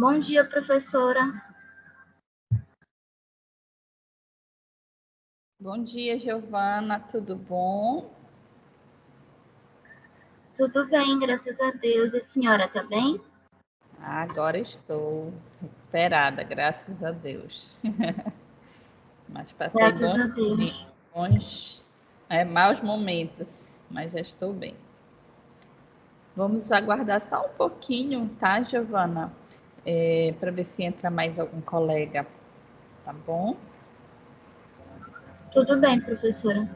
Bom dia, professora. Bom dia, Giovana, tudo bom? Tudo bem, graças a Deus. E a senhora tá bem? Agora estou recuperada, graças a Deus. Mas passei Graças a Deus. maus momentos, mas já estou bem. Vamos aguardar só um pouquinho, tá, Giovana? Para ver se entra mais algum colega, tá bom? Tudo bem, professora.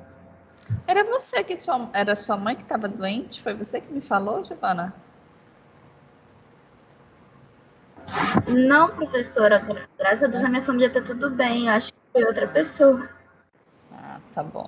Era sua mãe que estava doente? Foi você que me falou, Giovana? Não, professora, graças a Deus a minha família tá tudo bem. Eu acho que foi outra pessoa. Ah, tá bom.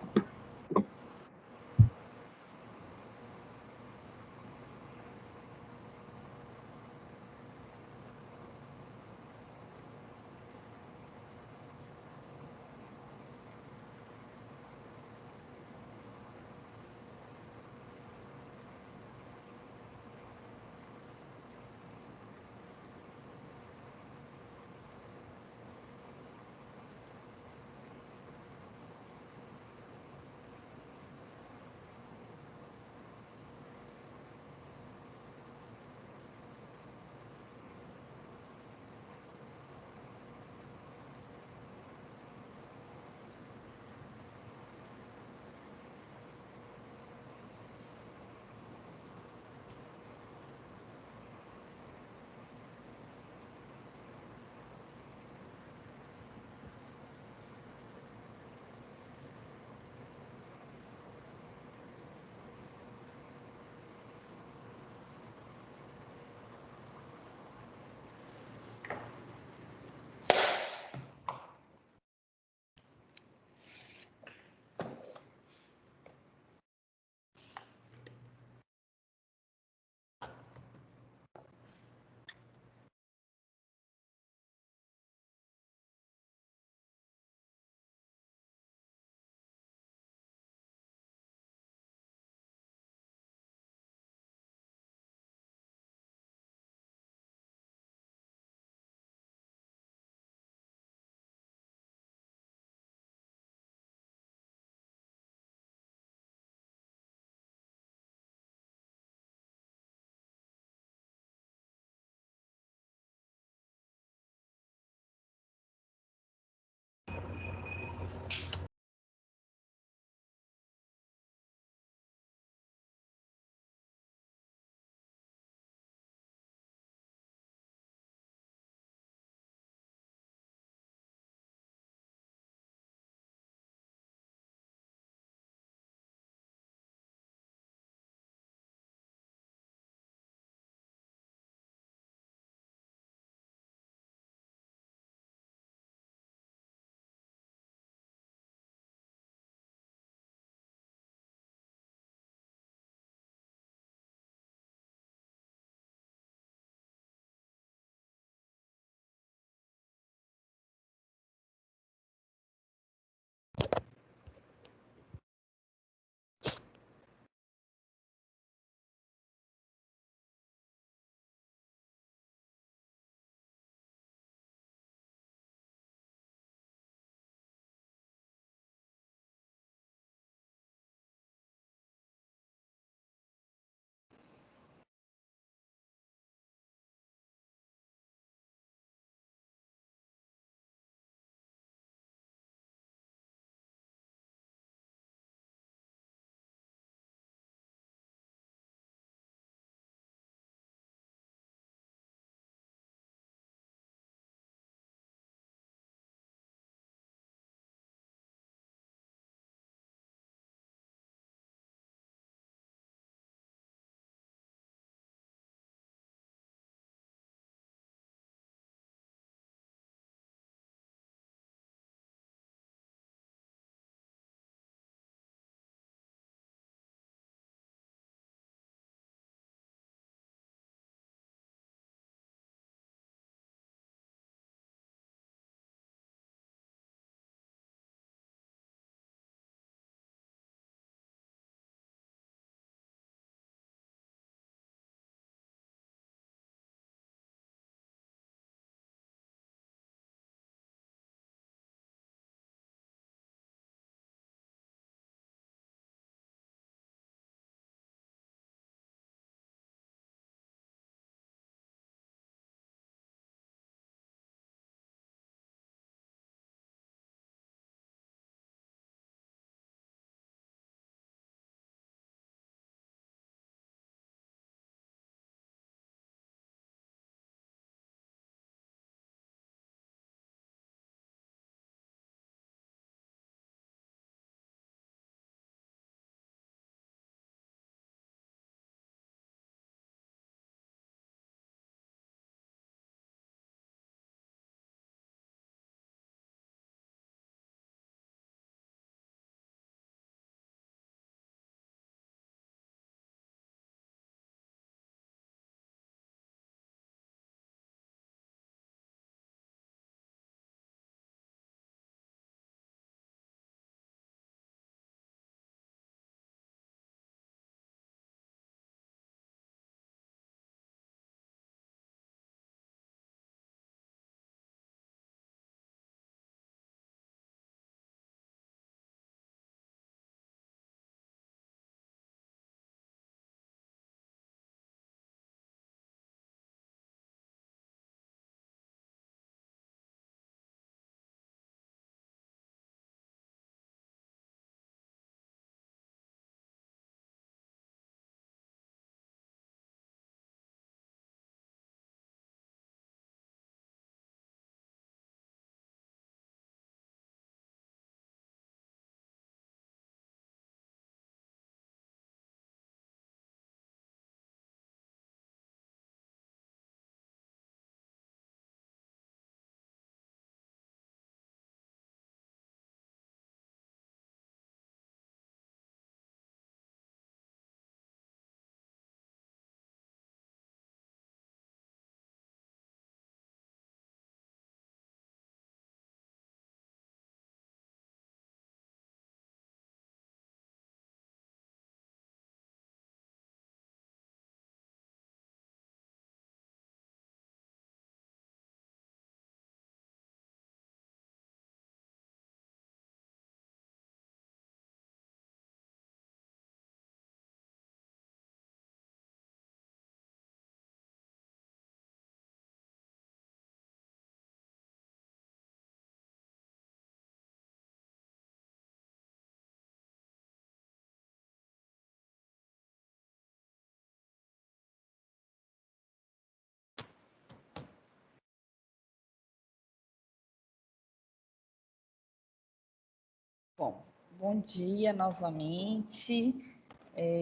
Bom, bom dia novamente.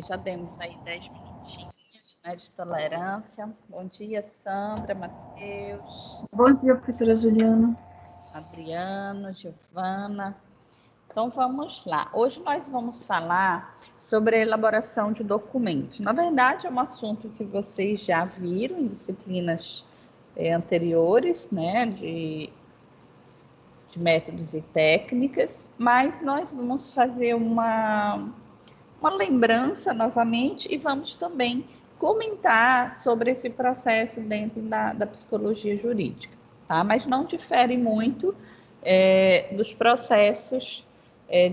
Já demos aí 10 minutinhos, né, de tolerância. Bom dia, Sandra, Matheus. Bom dia, professora Juliana. Adriano, Giovana. Então, vamos lá. Hoje nós vamos falar sobre a elaboração de documentos. Na verdade, é um assunto que vocês já viram em disciplinas anteriores, né, de métodos e técnicas, mas nós vamos fazer uma lembrança novamente e vamos também comentar sobre esse processo dentro da psicologia jurídica, tá? Mas não difere muito dos processos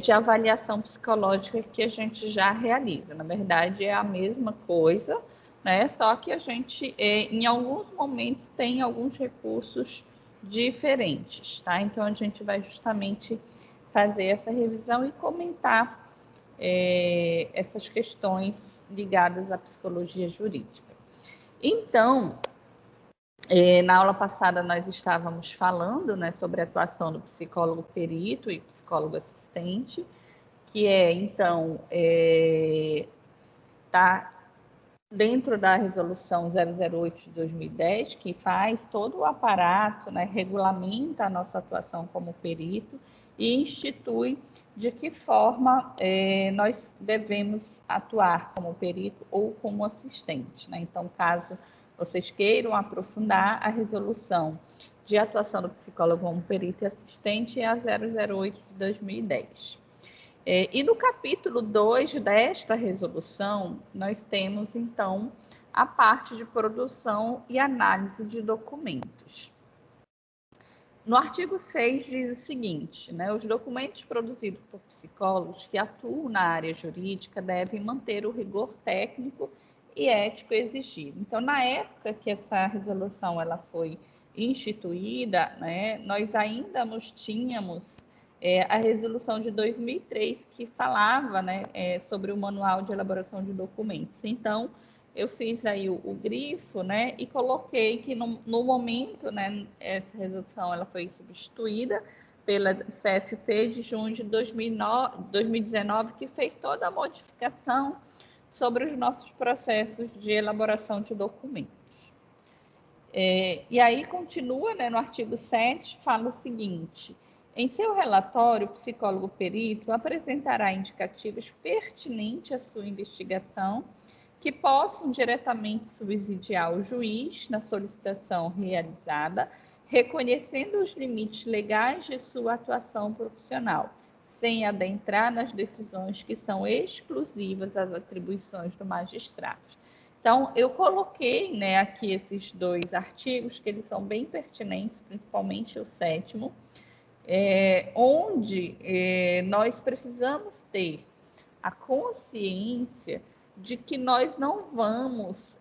de avaliação psicológica que a gente já realiza. Na verdade, é a mesma coisa, né? Só que a gente, em alguns momentos, tem alguns recursos diferentes, tá? Então, a gente vai justamente fazer essa revisão e comentar essas questões ligadas à psicologia jurídica. Então, na aula passada nós estávamos falando, né, sobre a atuação do psicólogo perito e psicólogo assistente, que então, tá dentro da resolução 008 de 2010, que faz todo o aparato, né, regulamenta a nossa atuação como perito e institui de que forma nós devemos atuar como perito ou como assistente, né? Então, caso vocês queiram aprofundar, a resolução de atuação do psicólogo como perito e assistente é a 008 de 2010. E no capítulo 2 desta resolução, nós temos, então, a parte de produção e análise de documentos. No artigo 6 diz o seguinte, né, os documentos produzidos por psicólogos que atuam na área jurídica devem manter o rigor técnico e ético exigido. Então, na época que essa resolução ela foi instituída, né, nós ainda nos tínhamos a resolução de 2003, que falava, né, sobre o manual de elaboração de documentos. Então, eu fiz aí o grifo, né, e coloquei que no momento, né, essa resolução ela foi substituída pela CFP de junho de 2019, que fez toda a modificação sobre os nossos processos de elaboração de documentos. E aí continua, né, no artigo 7, fala o seguinte: em seu relatório, o psicólogo perito apresentará indicativos pertinentes à sua investigação que possam diretamente subsidiar o juiz na solicitação realizada, reconhecendo os limites legais de sua atuação profissional, sem adentrar nas decisões que são exclusivas às atribuições do magistrado. Então, eu coloquei, né, aqui esses dois artigos, que eles são bem pertinentes, principalmente o 7º, onde nós precisamos ter a consciência de que nós não vamos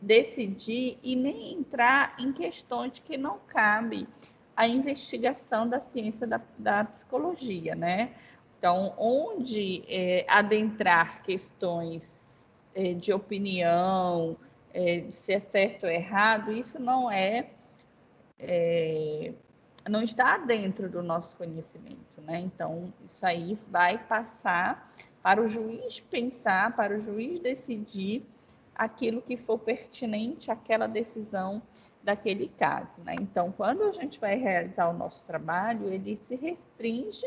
decidir e nem entrar em questões que não cabem à investigação da ciência da psicologia, né? Então, onde adentrar questões de opinião, de se é certo ou errado, isso não não está dentro do nosso conhecimento, né? Então, isso aí vai passar para o juiz pensar, para o juiz decidir aquilo que for pertinente àquela decisão daquele caso, né? Então, quando a gente vai realizar o nosso trabalho, ele se restringe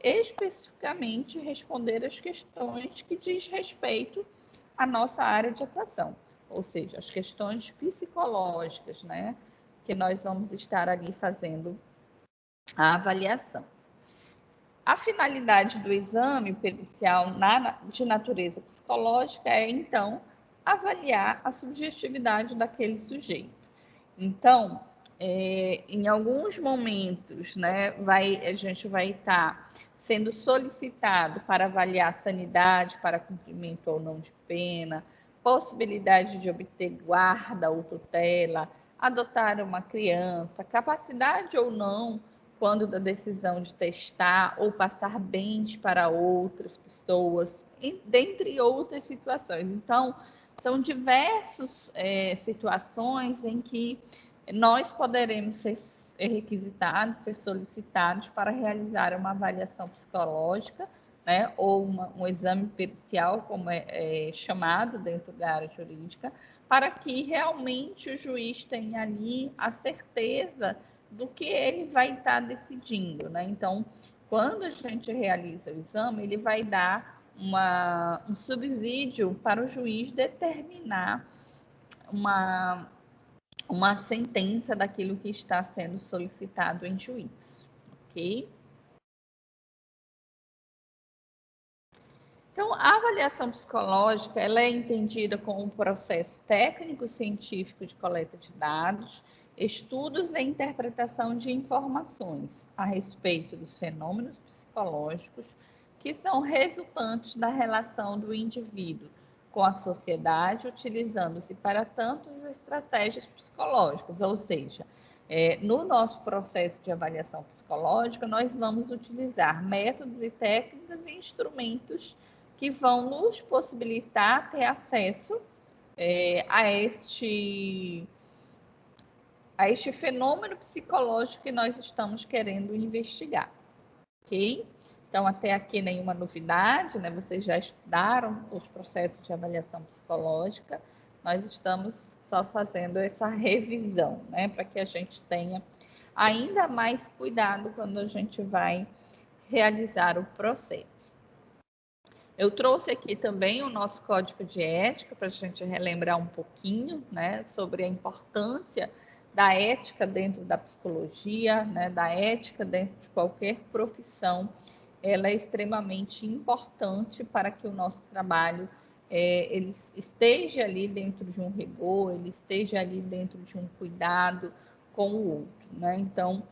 especificamente a responder as questões que diz respeito à nossa área de atuação, ou seja, as questões psicológicas, né? Que nós vamos estar ali fazendo a avaliação. A finalidade do exame pericial de natureza psicológica é, então, avaliar a subjetividade daquele sujeito. Então, em alguns momentos, né, a gente vai estar sendo solicitado para avaliar sanidade para cumprimento ou não de pena, possibilidade de obter guarda ou tutela, adotar uma criança, capacidade ou não quando da decisão de testar ou passar bens para outras pessoas, dentre outras situações. Então, são diversas situações em que nós poderemos ser requisitados, ser solicitados para realizar uma avaliação psicológica, né, ou um exame pericial, como é chamado dentro da área jurídica, para que realmente o juiz tenha ali a certeza do que ele vai estar decidindo, né? Então, quando a gente realiza o exame, ele vai dar um subsídio para o juiz determinar uma sentença daquilo que está sendo solicitado em juízo, ok? Então, a avaliação psicológica, ela é entendida como um processo técnico-científico de coleta de dados, estudos e interpretação de informações a respeito dos fenômenos psicológicos que são resultantes da relação do indivíduo com a sociedade, utilizando-se para tanto as estratégias psicológicas, ou seja, no nosso processo de avaliação psicológica, nós vamos utilizar métodos e técnicas e instrumentos que vão nos possibilitar ter acesso a este fenômeno psicológico que nós estamos querendo investigar, ok? Então, até aqui nenhuma novidade, né? Vocês já estudaram os processos de avaliação psicológica, nós estamos só fazendo essa revisão, né? Para que a gente tenha ainda mais cuidado quando a gente vai realizar o processo. Eu trouxe aqui também o nosso código de ética para a gente relembrar um pouquinho, né, sobre a importância da ética dentro da psicologia, né, da ética dentro de qualquer profissão. Ela é extremamente importante para que o nosso trabalho ele esteja ali dentro de um rigor, ele esteja ali dentro de um cuidado com o outro, né? Então,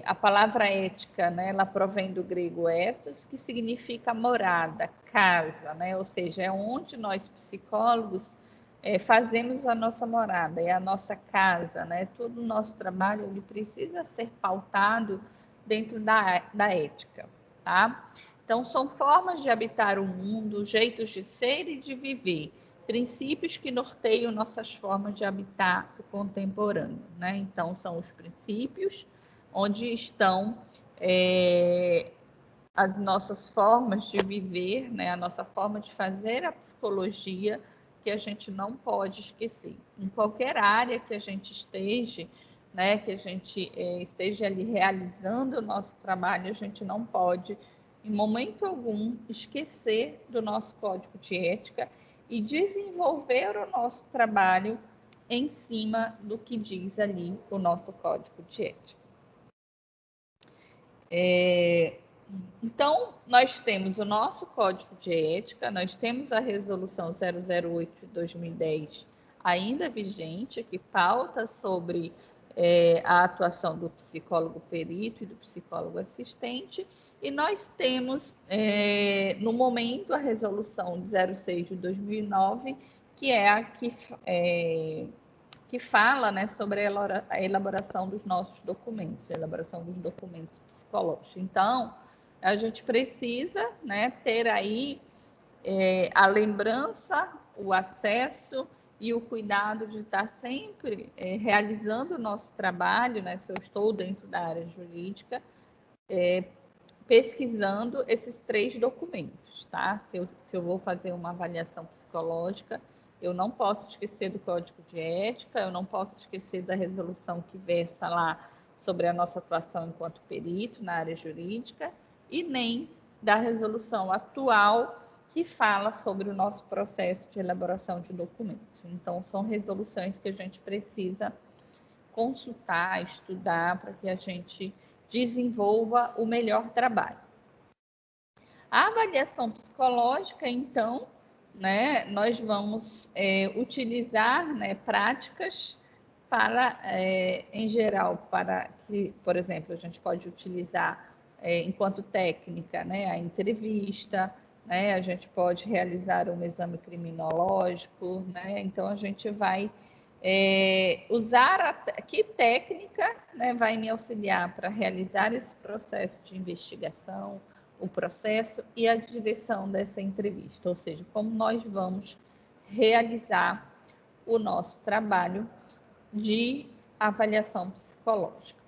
a palavra ética, né, ela provém do grego ethos, que significa morada, casa, né? Ou seja, é onde nós psicólogos fazemos a nossa morada, é a nossa casa, né? Todo o nosso trabalho ele precisa ser pautado dentro da ética, tá? Então, são formas de habitar o mundo, jeitos de ser e de viver, princípios que norteiam nossas formas de habitar o contemporâneo, né? Então, são os princípios onde estão as nossas formas de viver, né? A nossa forma de fazer a psicologia, que a gente não pode esquecer. Em qualquer área que a gente esteja, né? Que a gente esteja ali realizando o nosso trabalho, a gente não pode, em momento algum, esquecer do nosso código de ética e desenvolver o nosso trabalho em cima do que diz ali o nosso código de ética. Então, nós temos o nosso código de ética, nós temos a resolução 008 de 2010 ainda vigente, que pauta sobre a atuação do psicólogo perito e do psicólogo assistente, e nós temos, no momento, a resolução 06 de 2009, que é a que fala, né, sobre a elaboração dos nossos documentos, a elaboração dos documentos psicológicos. Então, a gente precisa, né, ter aí a lembrança, o acesso e o cuidado de estar sempre realizando o nosso trabalho, né, se eu estou dentro da área jurídica, pesquisando esses 3 documentos, tá? Se eu vou fazer uma avaliação psicológica, eu não posso esquecer do código de ética, eu não posso esquecer da resolução que versa lá sobre a nossa atuação enquanto perito na área jurídica e nem da resolução atual que fala sobre o nosso processo de elaboração de documentos. Então, são resoluções que a gente precisa consultar, estudar, para que a gente desenvolva o melhor trabalho. A avaliação psicológica, então, né, nós vamos utilizar, né, práticas para, em geral, para que, por exemplo, a gente pode utilizar enquanto técnica, né, a entrevista, né, a gente pode realizar um exame criminológico, né, então a gente vai usar que técnica, né, vai me auxiliar para realizar esse processo de investigação, o processo e a direção dessa entrevista, ou seja, como nós vamos realizar o nosso trabalho de avaliação psicológica.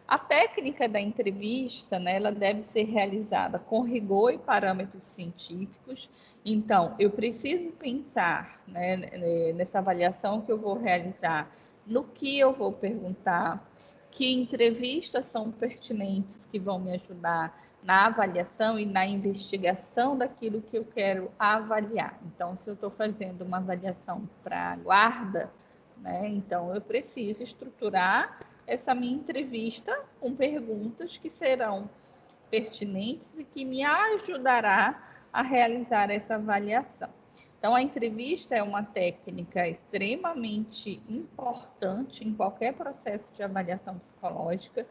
A técnica da entrevista, né, ela deve ser realizada com rigor e parâmetros científicos. Então, eu preciso pensar, né, nessa avaliação que eu vou realizar, no que eu vou perguntar, que entrevistas são pertinentes que vão me ajudar na avaliação e na investigação daquilo que eu quero avaliar. Então, se eu estou fazendo uma avaliação para guarda, né, então eu preciso estruturar essa minha entrevista com perguntas que serão pertinentes e que me ajudará a realizar essa avaliação. Então, a entrevista é uma técnica extremamente importante em qualquer processo de avaliação psicológica,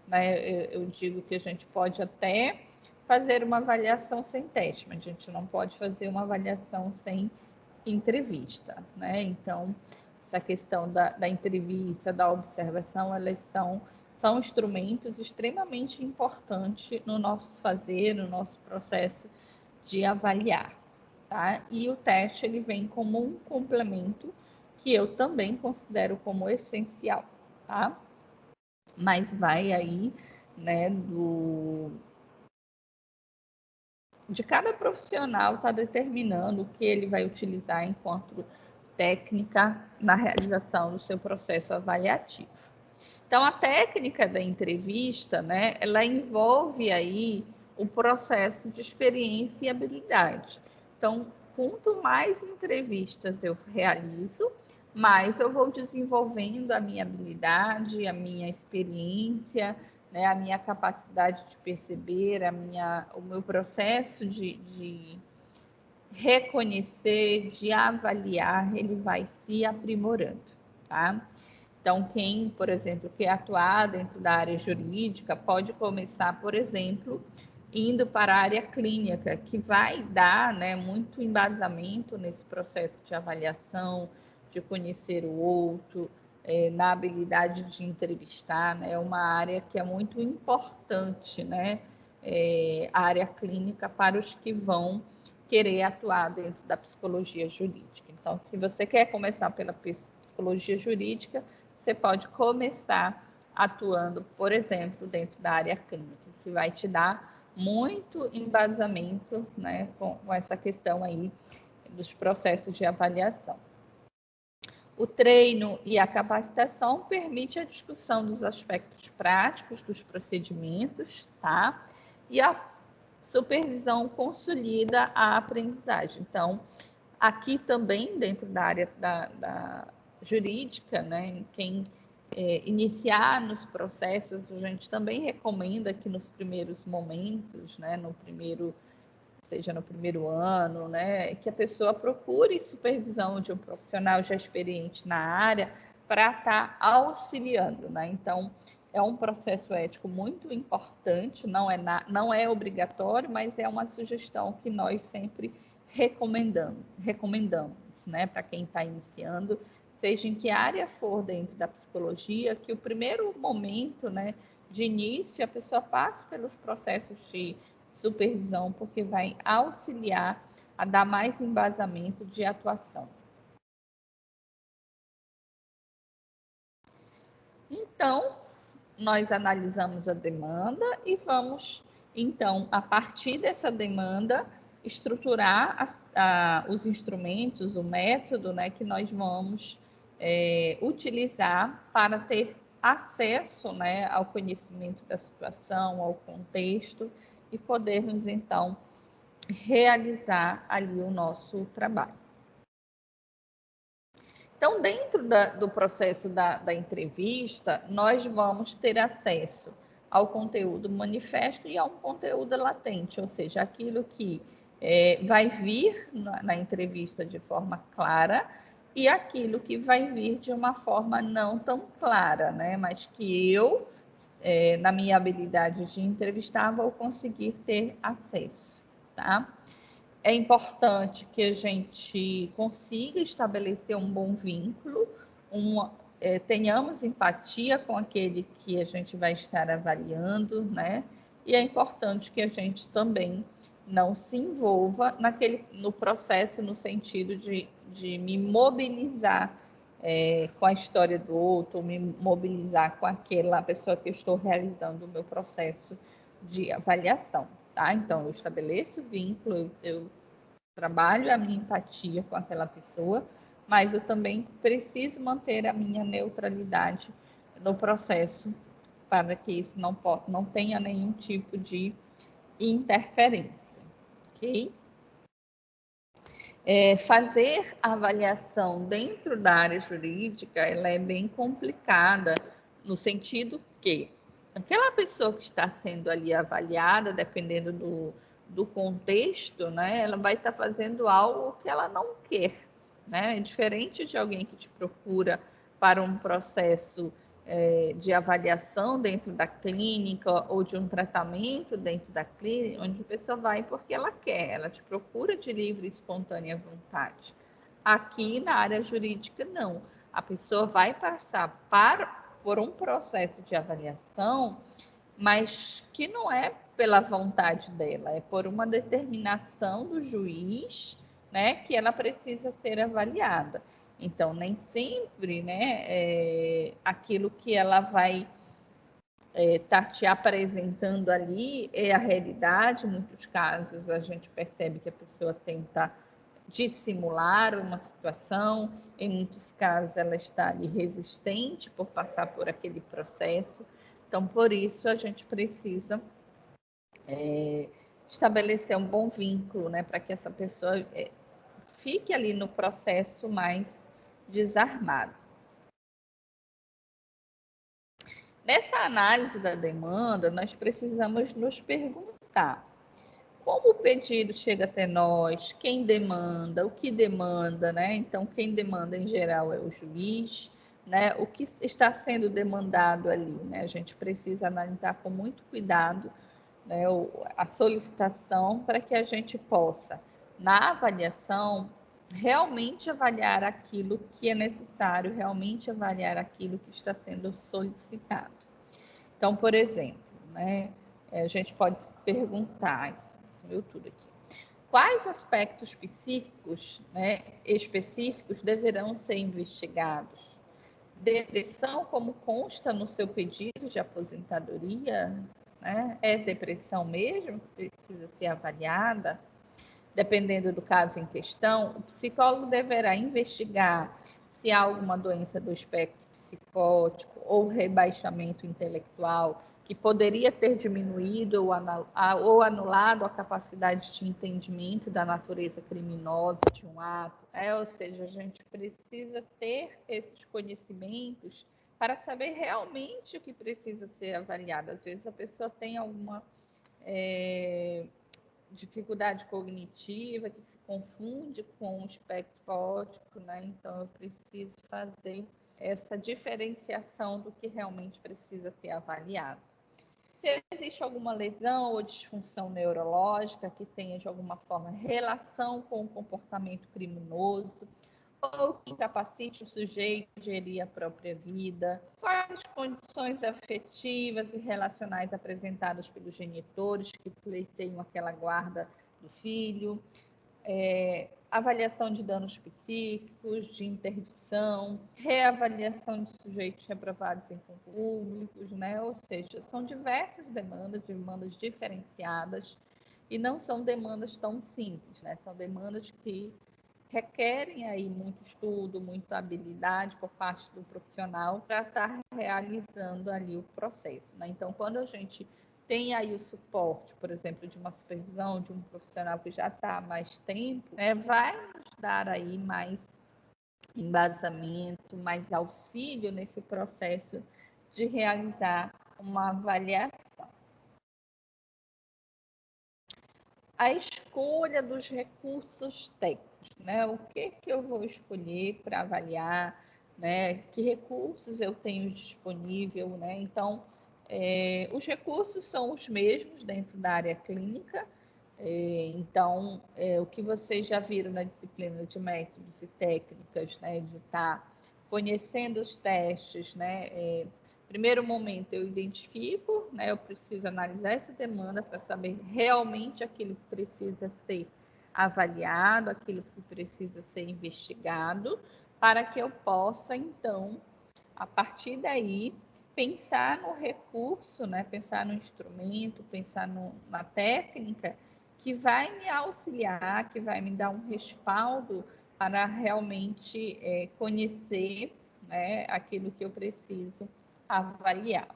né? Eu digo que a gente pode até fazer uma avaliação sem teste, mas a gente não pode fazer uma avaliação sem entrevista, né? Então, essa questão da entrevista, da observação, elas são instrumentos extremamente importantes no nosso fazer, no nosso processo de avaliar, tá? E o teste, ele vem como um complemento que eu também considero como essencial, tá? Mas vai aí, né, de cada profissional está determinando o que ele vai utilizar enquanto técnica na realização do seu processo avaliativo. Então, a técnica da entrevista, né, ela envolve aí o processo de experiência e habilidade. Então, quanto mais entrevistas eu realizo, mais eu vou desenvolvendo a minha habilidade, a minha experiência, né, a minha capacidade de perceber, o meu processo de reconhecer, de avaliar, ele vai se aprimorando, tá? Então, quem, por exemplo, quer atuar dentro da área jurídica, pode começar, por exemplo, indo para a área clínica, que vai dar, né, muito embasamento nesse processo de avaliação, de conhecer o outro, na habilidade de entrevistar, né? É uma área que é muito importante, né? A área clínica para os que vão querer atuar dentro da psicologia jurídica. Então, se você quer começar pela psicologia jurídica, você pode começar atuando, por exemplo, dentro da área clínica, que vai te dar muito embasamento, né, com essa questão aí dos processos de avaliação. O treino e a capacitação permite a discussão dos aspectos práticos dos procedimentos, tá? E a supervisão consolida a aprendizagem. Então, aqui também, dentro da área da jurídica, né, quem iniciar nos processos, a gente também recomenda que nos primeiros momentos, né, seja no primeiro ano, né, que a pessoa procure supervisão de um profissional já experiente na área para estar auxiliando, né? Então, é um processo ético muito importante, não é obrigatório, mas é uma sugestão que nós sempre recomendamos, né, para quem está iniciando, seja em que área for dentro da psicologia, que o primeiro momento, né, de início, a pessoa passe pelos processos de supervisão, porque vai auxiliar a dar mais embasamento de atuação. Então, nós analisamos a demanda e vamos, então, a partir dessa demanda, estruturar os instrumentos, o método, né, que nós vamos utilizar para ter acesso, né, ao conhecimento da situação, ao contexto e podermos, então, realizar ali o nosso trabalho. Então, dentro do processo da entrevista, nós vamos ter acesso ao conteúdo manifesto e ao conteúdo latente, ou seja, aquilo que vai vir na entrevista de forma clara e aquilo que vai vir de uma forma não tão clara, né? Mas que eu, na minha habilidade de entrevistar, vou conseguir ter acesso, tá? É importante que a gente consiga estabelecer um bom vínculo, tenhamos empatia com aquele que a gente vai estar avaliando, né? E é importante que a gente também não se envolva no processo, no sentido de me mobilizar com a história do outro, ou me mobilizar com aquela pessoa que eu estou realizando o meu processo de avaliação, tá? Então, eu estabeleço vínculo, eu trabalho a minha empatia com aquela pessoa, mas eu também preciso manter a minha neutralidade no processo para que isso não tenha nenhum tipo de interferência, ok? Fazer a avaliação dentro da área jurídica, ela é bem complicada, no sentido que aquela pessoa que está sendo ali avaliada, dependendo do contexto, né, ela vai estar fazendo algo que ela não quer, né? É diferente de alguém que te procura para um processo de avaliação dentro da clínica ou de um tratamento dentro da clínica, onde a pessoa vai porque ela quer, ela te procura de livre e espontânea vontade. Aqui na área jurídica, não. A pessoa vai passar por um processo de avaliação, mas que não é pela vontade dela, é por uma determinação do juiz, né, que ela precisa ser avaliada. Então, nem sempre, né, aquilo que ela vai estar te apresentando ali é a realidade. Em muitos casos, a gente percebe que a pessoa tenta dissimular uma situação, em muitos casos, ela está ali resistente por passar por aquele processo. Então, por isso, a gente precisa estabelecer um bom vínculo, né, para que essa pessoa fique ali no processo mais desarmado. Nessa análise da demanda, nós precisamos nos perguntar como o pedido chega até nós, quem demanda, o que demanda, né? Então, quem demanda em geral é o juiz, né? O que está sendo demandado ali, né? A gente precisa analisar com muito cuidado, né, a solicitação para que a gente possa, na avaliação, realmente avaliar aquilo que é necessário, realmente avaliar aquilo que está sendo solicitado. Então, por exemplo, né, a gente pode se perguntar, sumiu tudo aqui, quais aspectos específicos, né, deverão ser investigados? Depressão, como consta no seu pedido de aposentadoria, né? É depressão mesmo que precisa ser avaliada? Dependendo do caso em questão, o psicólogo deverá investigar se há alguma doença do espectro psicótico ou rebaixamento intelectual que poderia ter diminuído ou anulado a capacidade de entendimento da natureza criminosa de um ato. Ou seja, a gente precisa ter esses conhecimentos para saber realmente o que precisa ser avaliado. Às vezes a pessoa tem alguma dificuldade cognitiva que se confunde com o espectro autista, né? Então eu preciso fazer essa diferenciação do que realmente precisa ser avaliado. Se existe alguma lesão ou disfunção neurológica que tenha de alguma forma relação com o comportamento criminoso, ou que incapacite o sujeito a gerir a própria vida, quais condições afetivas e relacionais apresentadas pelos genitores que pleiteiam aquela guarda do filho, avaliação de danos psíquicos, de interdição, reavaliação de sujeitos reprovados em concursos públicos, né? Ou seja, são diversas demandas diferenciadas, e não são demandas tão simples, né? São demandas que requerem aí muito estudo, muita habilidade por parte do profissional para estar realizando ali o processo, né? Então, quando a gente tem aí o suporte, por exemplo, de uma supervisão, de um profissional que já está há mais tempo, vai nos dar aí mais embasamento, mais auxílio nesse processo de realizar uma avaliação. A escolha dos recursos técnicos, né? O que eu vou escolher para avaliar, né? Que recursos eu tenho disponível, né? Então, os recursos são os mesmos dentro da área clínica. Então, o que vocês já viram na disciplina de métodos e técnicas, né? De estar conhecendo os testes, né? Primeiro momento, eu identifico, né, eu preciso analisar essa demanda para saber realmente aquilo que precisa ser avaliado, aquilo que precisa ser investigado, para que eu possa, então, a partir daí, pensar no recurso, né? Pensar no instrumento, pensar na técnica que vai me auxiliar, que vai me dar um respaldo para realmente conhecer, né, aquilo que eu preciso avaliar.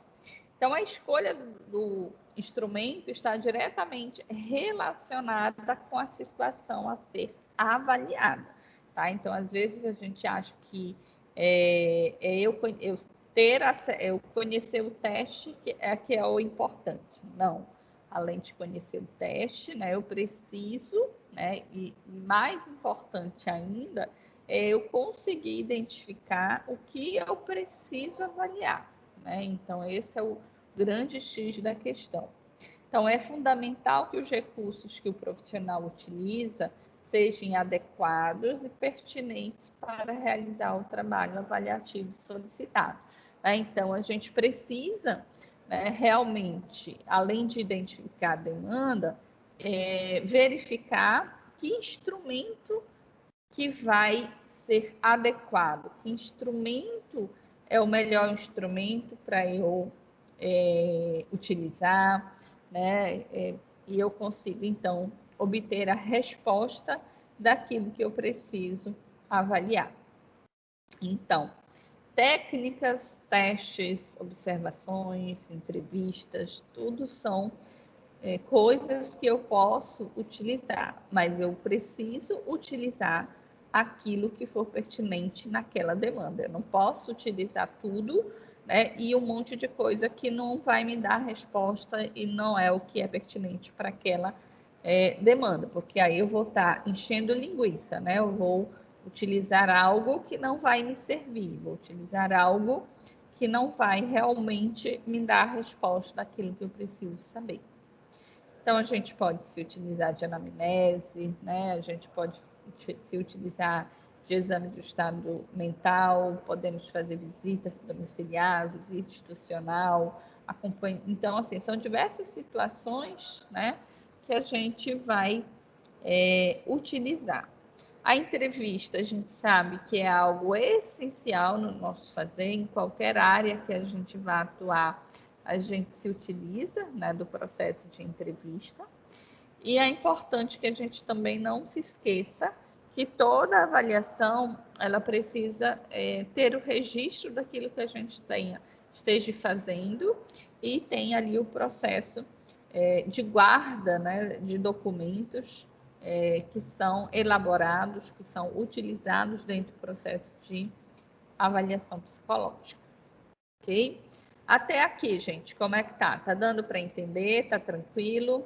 Então, a escolha do instrumento está diretamente relacionada com a situação a ser avaliada. Tá? Então, às vezes a gente acha que eu conhecer o teste que é o importante. Não. Além de conhecer o teste, né, eu preciso, né, e mais importante ainda, é eu conseguir identificar o que eu preciso avaliar. Né? Então, esse é o grande X da questão. Então, é fundamental que os recursos que o profissional utiliza sejam adequados e pertinentes para realizar o trabalho avaliativo solicitado. Então, a gente precisa, né, realmente, além de identificar a demanda, verificar que instrumento que vai ser adequado, que instrumento é o melhor instrumento para eu utilizar, né? E eu consigo, então, obter a resposta daquilo que eu preciso avaliar. Então, técnicas, testes, observações, entrevistas, tudo são coisas que eu posso utilizar, mas eu preciso utilizar aquilo que for pertinente naquela demanda. Eu não posso utilizar tudo, né, e um monte de coisa que não vai me dar resposta e não é o que é pertinente para aquela demanda, porque aí eu vou estar enchendo linguiça, né? Eu vou utilizar algo que não vai me servir, vou utilizar algo que não vai realmente me dar a resposta daquilo que eu preciso saber. Então, a gente pode se utilizar de anamnese, né? A gente pode se utilizar de exame do estado mental, podemos fazer visita domiciliar, visita institucional, Então, assim, são diversas situações, né, que a gente vai utilizar. A entrevista, a gente sabe que é algo essencial no nosso fazer, em qualquer área que a gente vá atuar, a gente se utiliza, né, do processo de entrevista. E é importante que a gente também não se esqueça que toda avaliação ela precisa ter o registro daquilo que a gente esteja fazendo e tem ali o processo de guarda, né, de documentos que são elaborados, que são utilizados dentro do processo de avaliação psicológica, ok? Até aqui, gente, como é que tá? Tá dando para entender? Tá tranquilo?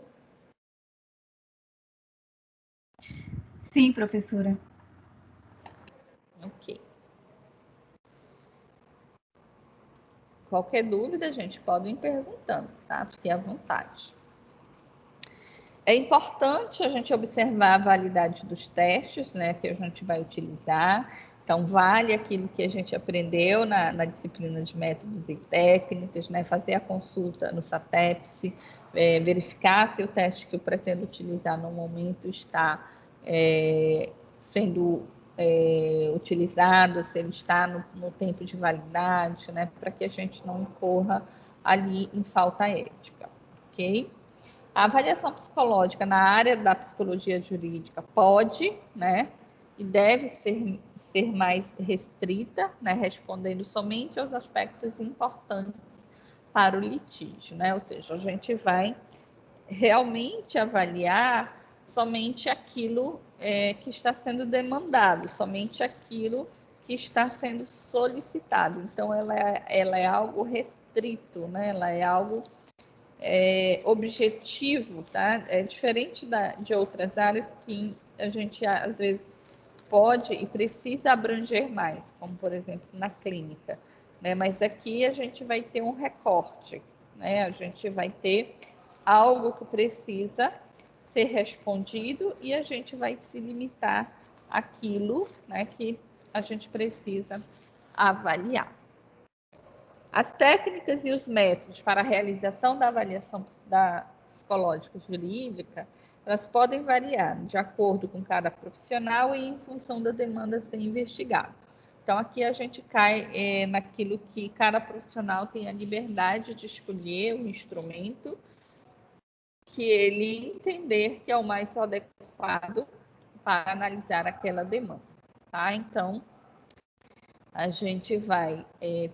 Sim, professora. Ok. Qualquer dúvida, gente, podem ir perguntando, tá? Fique à vontade. É importante a gente observar a validade dos testes, né, que a gente vai utilizar. Então, vale aquilo que a gente aprendeu na disciplina de métodos e técnicas, né, fazer a consulta no SATEPS, verificar se o teste que eu pretendo utilizar no momento está sendo utilizado, se ele está no tempo de validade, né, para que a gente não incorra ali em falta ética, ok? A avaliação psicológica na área da psicologia jurídica pode, né, e deve ser mais restrita, né, respondendo somente aos aspectos importantes para o litígio, né? Ou seja, a gente vai realmente avaliar somente aquilo que está sendo demandado, somente aquilo que está sendo solicitado. Então, ela é algo restrito, né? Ela é algo objetivo, tá? É diferente de outras áreas que a gente às vezes pode e precisa abranger mais, como por exemplo na clínica, né? Mas aqui a gente vai ter um recorte, né? A gente vai ter algo que precisa ser respondido e a gente vai se limitar àquilo, né, que a gente precisa avaliar. As técnicas e os métodos para a realização da avaliação psicológica jurídica, elas podem variar de acordo com cada profissional e em função da demanda a ser investigada. Então, aqui a gente cai naquilo que cada profissional tem a liberdade de escolher o instrumento que ele entender que é o mais adequado para analisar aquela demanda, tá? Então, a gente vai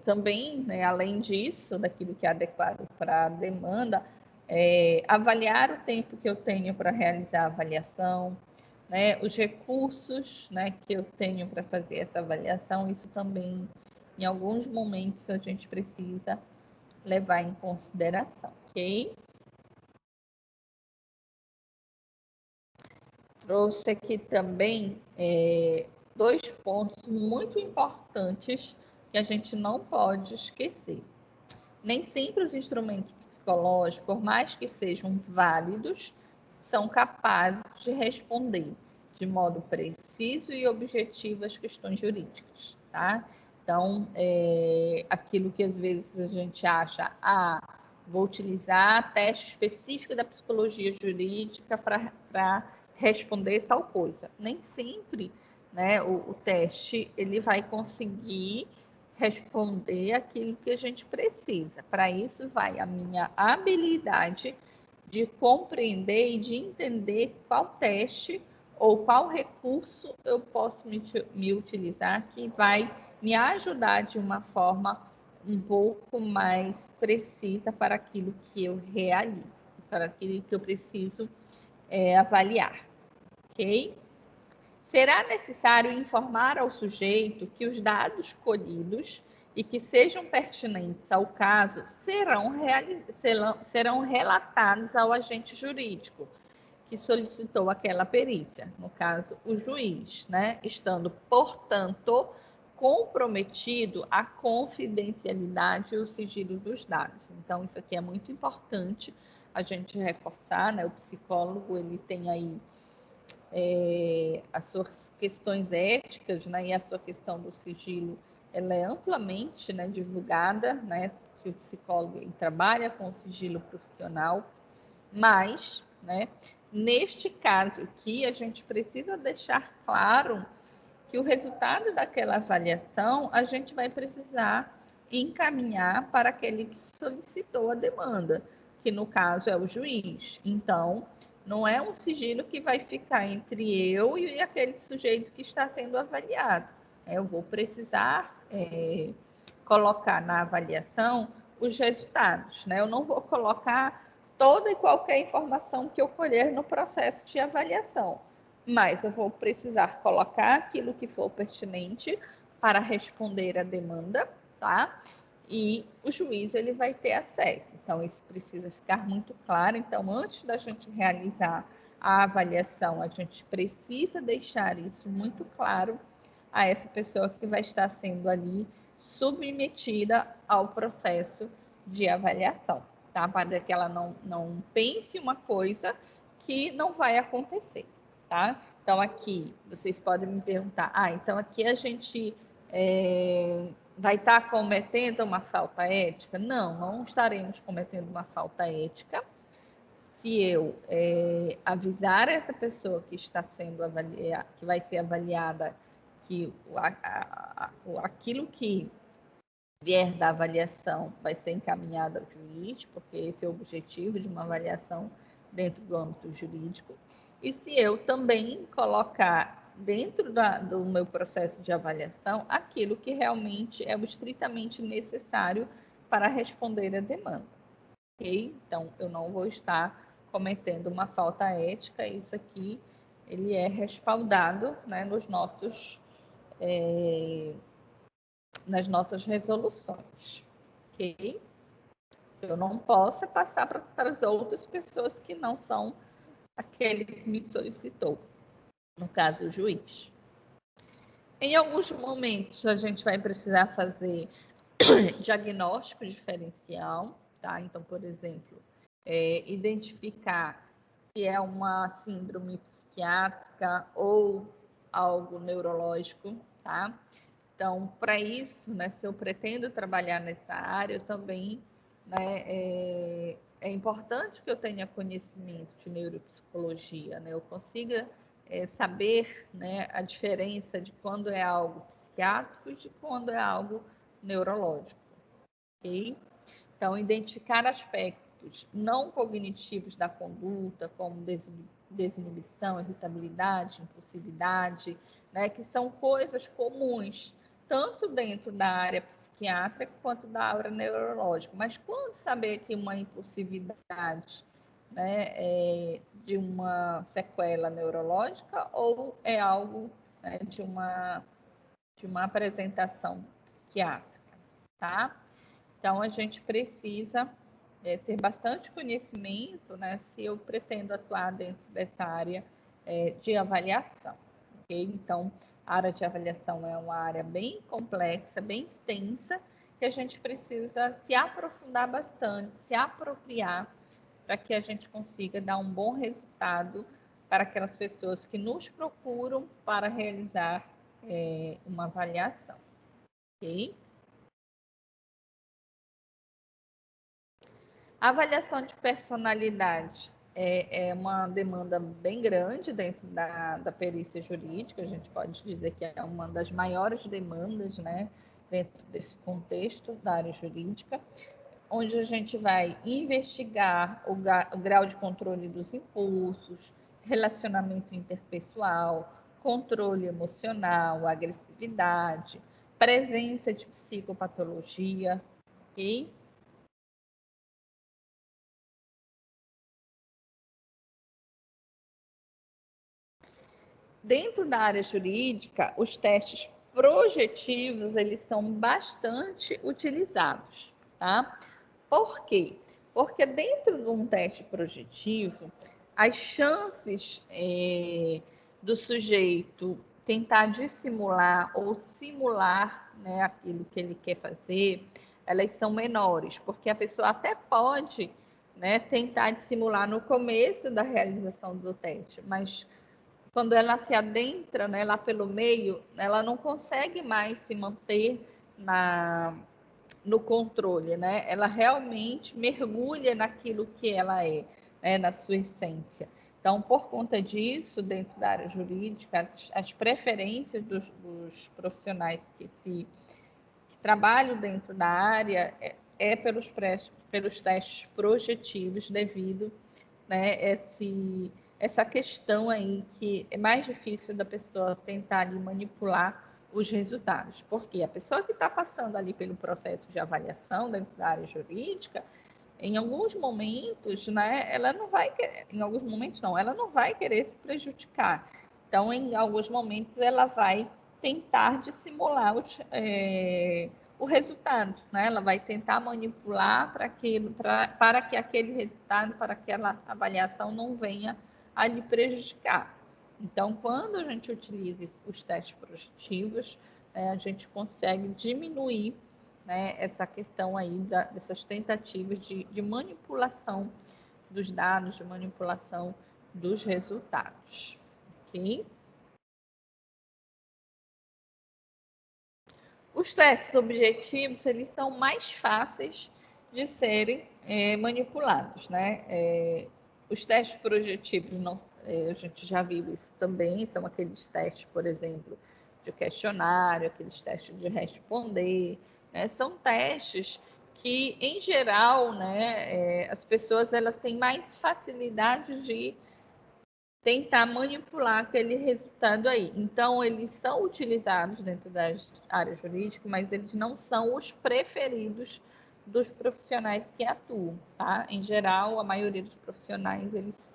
também, né, além disso, daquilo que é adequado para a demanda, avaliar o tempo que eu tenho para realizar a avaliação, né, os recursos, né, que eu tenho para fazer essa avaliação. Isso também, em alguns momentos, a gente precisa levar em consideração, ok? Trouxe aqui também dois pontos muito importantes que a gente não pode esquecer. Nem sempre os instrumentos psicológicos, por mais que sejam válidos, são capazes de responder de modo preciso e objetivo às questões jurídicas, tá? Então, aquilo que às vezes a gente acha, vou utilizar teste específico da psicologia jurídica para responder tal coisa. Nem sempre, né, o teste ele vai conseguir responder aquilo que a gente precisa. Para isso vai a minha habilidade de compreender e de entender qual teste ou qual recurso eu posso me utilizar que vai me ajudar de uma forma um pouco mais precisa para aquilo que eu realizo, para aquilo que eu preciso avaliar, ok? Será necessário informar ao sujeito que os dados colhidos e que sejam pertinentes ao caso serão relatados ao agente jurídico que solicitou aquela perícia, no caso, o juiz, né? Estando, portanto, comprometido a confidencialidade e o sigilo dos dados. Então, isso aqui é muito importante a gente reforçar, né? O psicólogo, ele tem aí as suas questões éticas, né, e a sua questão do sigilo, ela é amplamente, né, divulgada, né, que o psicólogo trabalha com o sigilo profissional, mas, né, neste caso aqui, a gente precisa deixar claro que o resultado daquela avaliação a gente vai precisar encaminhar para aquele que solicitou a demanda, que no caso é o juiz. Então, não é um sigilo que vai ficar entre eu e aquele sujeito que está sendo avaliado. Eu vou precisar colocar na avaliação os resultados, né? Eu não vou colocar toda e qualquer informação que eu colher no processo de avaliação, mas eu vou precisar colocar aquilo que for pertinente para responder a demanda, tá? E o juiz ele vai ter acesso. Então, isso precisa ficar muito claro. Então, antes da gente realizar a avaliação, a gente precisa deixar isso muito claro a essa pessoa que vai estar sendo ali submetida ao processo de avaliação, tá? Para que ela não pense uma coisa que não vai acontecer, tá? Então, aqui, vocês podem me perguntar, então aqui a gente vai estar cometendo uma falta ética? Não, não estaremos cometendo uma falta ética se eu avisar essa pessoa que está sendo avaliada, que vai ser avaliada, que aquilo que vier da avaliação vai ser encaminhado ao juiz, porque esse é o objetivo de uma avaliação dentro do âmbito jurídico. E se eu também colocar dentro do meu processo de avaliação aquilo que realmente é o estritamente necessário para responder a demanda. Ok? Então, eu não vou estar cometendo uma falta ética. Isso aqui ele é respaldado, né, nas nossas resoluções, ok? Eu não posso passar para as outras pessoas que não são aquele que me solicitou, no caso, o juiz. Em alguns momentos, a gente vai precisar fazer diagnóstico diferencial, tá? Então, por exemplo, identificar se é uma síndrome psiquiátrica ou algo neurológico, tá? Então, para isso, né, se eu pretendo trabalhar nessa área, eu também, né, é importante que eu tenha conhecimento de neuropsicologia, né, eu consiga saber, né, a diferença de quando é algo psiquiátricos e quando é algo neurológico, ok? Então, identificar aspectos não cognitivos da conduta, como desinibição, irritabilidade, impulsividade, né, que são coisas comuns, tanto dentro da área psiquiátrica quanto da área neurológica. Mas quando saber que uma impulsividade, né, é de uma sequela neurológica ou é algo, né, de uma apresentação psiquiátrica, tá? Então, a gente precisa ter bastante conhecimento, né, se eu pretendo atuar dentro dessa área de avaliação, ok? Então, a área de avaliação é uma área bem complexa, bem extensa, que a gente precisa se aprofundar bastante, se apropriar, para que a gente consiga dar um bom resultado para aquelas pessoas que nos procuram para realizar uma avaliação, ok? A avaliação de personalidade é uma demanda bem grande dentro da perícia jurídica, a gente pode dizer que é uma das maiores demandas, né, dentro desse contexto da área jurídica, onde a gente vai investigar o grau de controle dos impulsos, relacionamento interpessoal, controle emocional, agressividade, presença de psicopatologia, ok? Dentro da área jurídica, os testes projetivos, eles são bastante utilizados, tá? Por quê? Porque dentro de um teste projetivo, as chances do sujeito tentar dissimular ou simular, né, aquilo que ele quer fazer, elas são menores, porque a pessoa até pode, né, tentar dissimular no começo da realização do teste, mas quando ela se adentra, né, lá pelo meio, ela não consegue mais se manter no controle, né? Ela realmente mergulha naquilo que ela é, né, na sua essência. Então, por conta disso, dentro da área jurídica, as preferências dos profissionais que trabalham dentro da área pelos testes projetivos devido, né, essa questão aí que é mais difícil da pessoa tentar ali manipular os resultados, porque a pessoa que está passando ali pelo processo de avaliação dentro da área jurídica, em alguns momentos, né, ela não vai querer, em alguns momentos não, ela não vai querer se prejudicar. Então, em alguns momentos, ela vai tentar dissimular o resultado, né? Ela vai tentar manipular para que aquele resultado, para aquela avaliação não venha a lhe prejudicar. Então, quando a gente utiliza os testes projetivos, a gente consegue diminuir, né, essa questão aí dessas tentativas de manipulação dos dados, de manipulação dos resultados, ok? Os testes objetivos, eles são mais fáceis de serem manipulados, né? Os testes projetivos, não, a gente já viu isso também, são aqueles testes, por exemplo, de questionário, aqueles testes de responder, né? São testes que, em geral, né, as pessoas elas têm mais facilidade de tentar manipular aquele resultado aí. Então, eles são utilizados dentro da área jurídica, mas eles não são os preferidos dos profissionais que atuam, tá? Em geral, a maioria dos profissionais, eles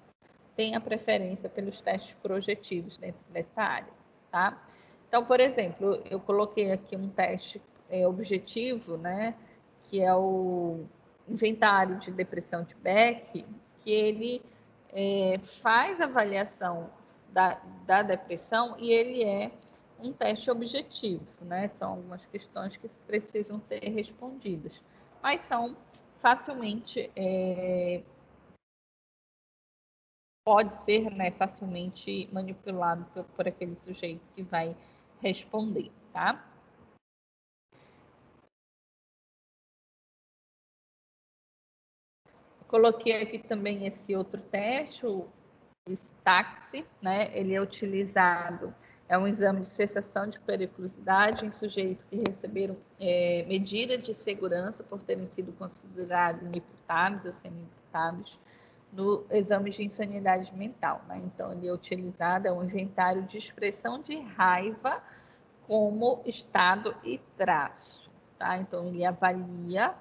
têm a preferência pelos testes projetivos dentro dessa área, tá? Então, por exemplo, eu coloquei aqui um teste objetivo, né? Que é o inventário de depressão de Beck, que ele faz avaliação da depressão e ele é um teste objetivo, né? São algumas questões que precisam ser respondidas, mas são facilmente, pode ser, né, facilmente manipulado por aquele sujeito que vai responder, tá? Coloquei aqui também esse outro teste, o TAXI, né? Ele é utilizado É um exame de cessação de periculosidade em sujeitos que receberam medida de segurança por terem sido considerados inimputáveis ou semi-imputáveis no exame de insanidade mental, né? Então, ele é utilizado, é um inventário de expressão de raiva como estado e traço, tá? Então, ele avalia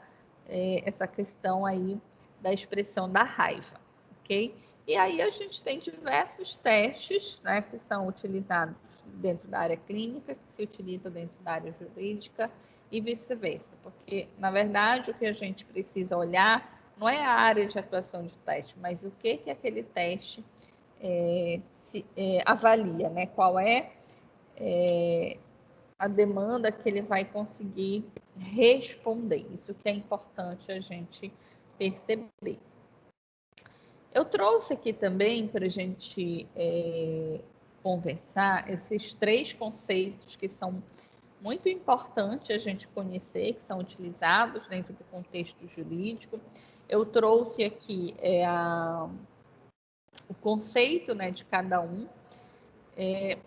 essa questão aí da expressão da raiva, ok? E aí a gente tem diversos testes, né, que são utilizados dentro da área clínica, que se utilizam dentro da área jurídica e vice-versa, porque, na verdade, o que a gente precisa olhar não é a área de atuação de teste, mas o que aquele teste avalia, né? Qual é a demanda que ele vai conseguir responder. Isso que é importante a gente perceber. Eu trouxe aqui também para a gente conversar esses 3 conceitos que são muito importantes a gente conhecer, que são utilizados dentro do contexto jurídico. Eu trouxe aqui o conceito, né, de cada um,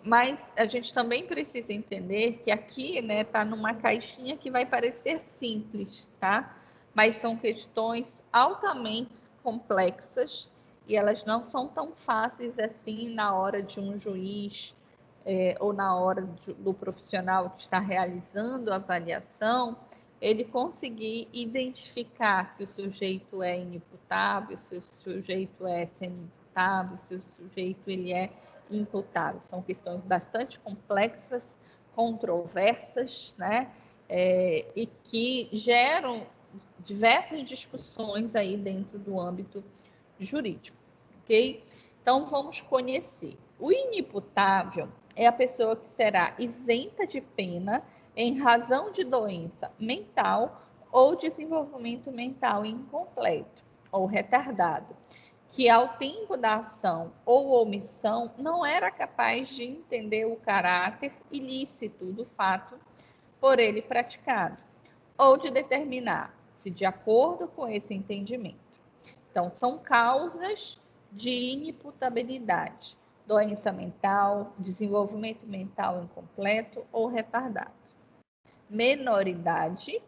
mas a gente também precisa entender que aqui, né, está numa caixinha que vai parecer simples, tá? Mas são questões altamente complexas e elas não são tão fáceis assim na hora de um juiz ou na hora do profissional que está realizando a avaliação, ele conseguir identificar se o sujeito é inimputável, se o sujeito é semi-imputável, se o sujeito ele é imputável. São questões bastante complexas, controversas, né? E que geram diversas discussões aí dentro do âmbito jurídico, ok? Então, vamos conhecer. O inimputável é a pessoa que será isenta de pena em razão de doença mental ou desenvolvimento mental incompleto ou retardado, que ao tempo da ação ou omissão não era capaz de entender o caráter ilícito do fato por ele praticado, ou de determinar se de acordo com esse entendimento. Então, são causas de inimputabilidade: doença mental, desenvolvimento mental incompleto ou retardado. Menoridade,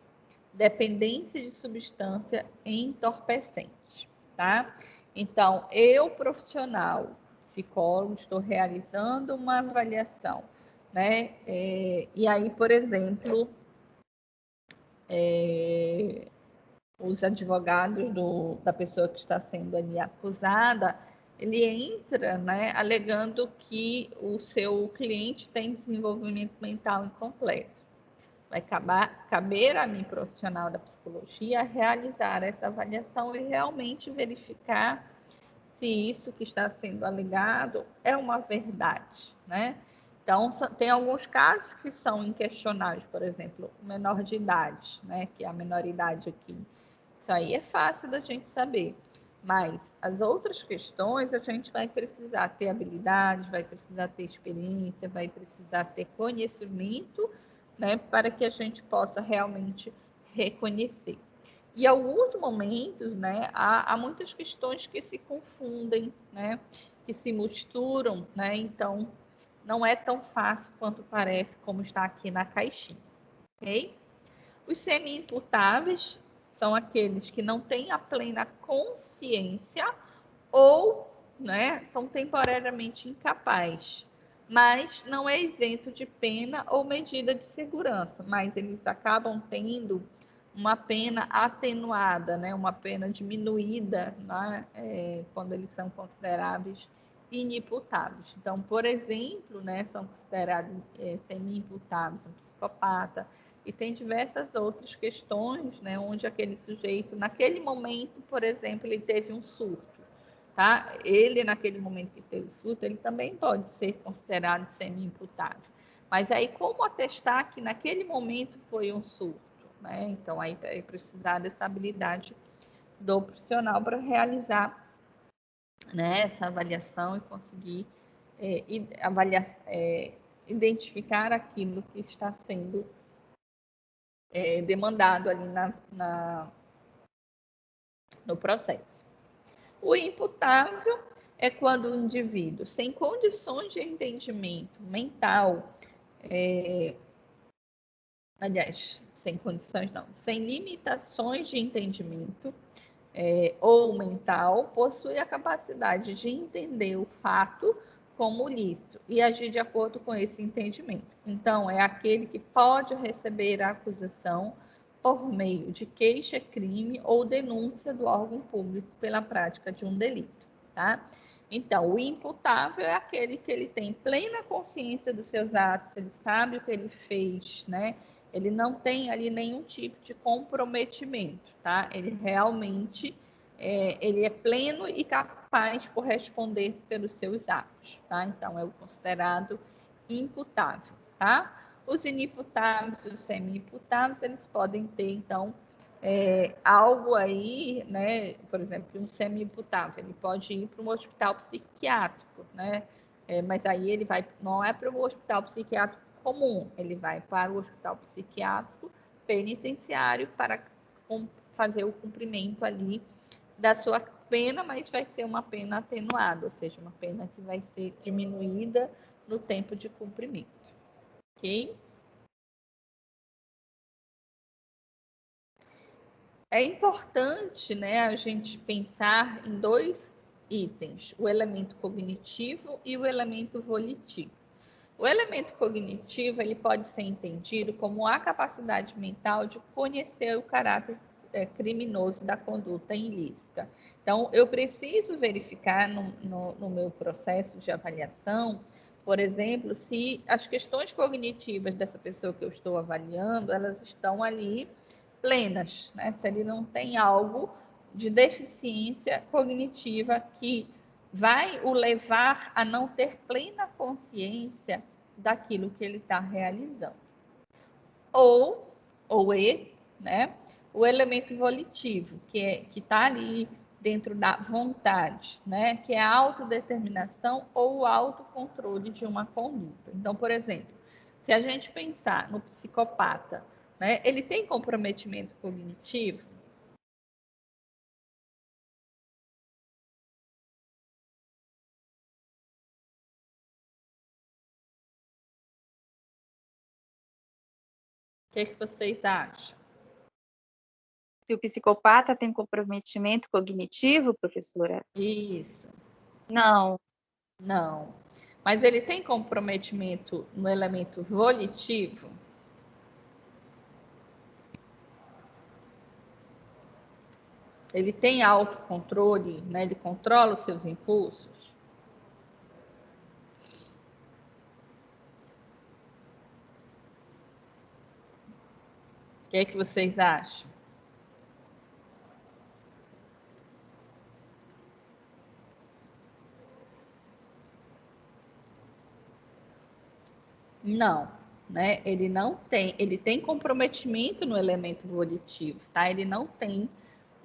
dependência de substância entorpecente, tá? Então, eu, profissional, psicólogo, estou realizando uma avaliação, né? E aí, por exemplo, os advogados da pessoa que está sendo ali acusada, ele entra, né, alegando que o seu cliente tem desenvolvimento mental incompleto. Vai caber a mim, profissional da psicologia, realizar essa avaliação e realmente verificar se isso que está sendo alegado é uma verdade, né? Então, tem alguns casos que são inquestionáveis, por exemplo, o menor de idade, né, que é a menoridade aqui. Isso aí é fácil da gente saber, mas as outras questões a gente vai precisar ter habilidade, vai precisar ter experiência, vai precisar ter conhecimento, né, para que a gente possa realmente reconhecer. E alguns momentos, né, há muitas questões que se confundem, né, que se misturam, né, então não é tão fácil quanto parece, como está aqui na caixinha, ok? Os semi-imputáveis são aqueles que não têm a plena consciência ou, né, são temporariamente incapazes, mas não é isento de pena ou medida de segurança, mas eles acabam tendo uma pena atenuada, né, uma pena diminuída, né, quando eles são considerados inimputáveis. Então, por exemplo, né, são considerados semi-imputáveis, um psicopata, e tem diversas outras questões, né, onde aquele sujeito, naquele momento, por exemplo, ele teve um surto, tá? Ele, naquele momento que teve o surto, ele também pode ser considerado semi-imputável. Mas aí, como atestar que naquele momento foi um surto, né? Então, aí vai precisar dessa habilidade do profissional para realizar, né, essa avaliação e conseguir identificar aquilo que está sendo demandado ali no processo. O imputável é quando o indivíduo, sem condições de entendimento mental, aliás, sem condições não, sem limitações de entendimento ou mental, possui a capacidade de entender o fato como lícito e agir de acordo com esse entendimento. Então, é aquele que pode receber a acusação por meio de queixa-crime ou denúncia do órgão público pela prática de um delito, tá? Então, o imputável é aquele que ele tem plena consciência dos seus atos, ele sabe o que ele fez, né? Ele não tem ali nenhum tipo de comprometimento, tá? Ele realmente ele é pleno e capaz de corresponder pelos seus atos, tá? Então, é o considerado imputável, tá? Os inimputáveis e os semi-imputáveis, eles podem ter, então, algo aí, né? Por exemplo, um semi-imputável, ele pode ir para um hospital psiquiátrico, né? Mas aí ele vai, não é para o hospital psiquiátrico comum, ele vai para o hospital psiquiátrico penitenciário para fazer o cumprimento ali da sua pena, mas vai ser uma pena atenuada, ou seja, uma pena que vai ser diminuída no tempo de cumprimento, ok? É importante, né, a gente pensar em dois itens, o elemento cognitivo e o elemento volitivo. O elemento cognitivo, ele pode ser entendido como a capacidade mental de conhecer o caráter criminoso da conduta ilícita. Então, eu preciso verificar no meu processo de avaliação, por exemplo, se as questões cognitivas dessa pessoa que eu estou avaliando, elas estão ali plenas, né? Se ele não tem algo de deficiência cognitiva que vai o levar a não ter plena consciência daquilo que ele está realizando. Né? O elemento volitivo, que está ali dentro da vontade, né? Que é a autodeterminação ou o autocontrole de uma conduta. Então, por exemplo, se a gente pensar no psicopata, né? Ele tem comprometimento cognitivo? O que vocês acham? Se o psicopata tem comprometimento cognitivo, professora? Isso. Não. Não. Mas ele tem comprometimento no elemento volitivo? Ele tem autocontrole, né? Ele controla os seus impulsos? O que é que vocês acham? Não, né? Ele não tem, ele tem comprometimento no elemento volitivo, tá? Ele não tem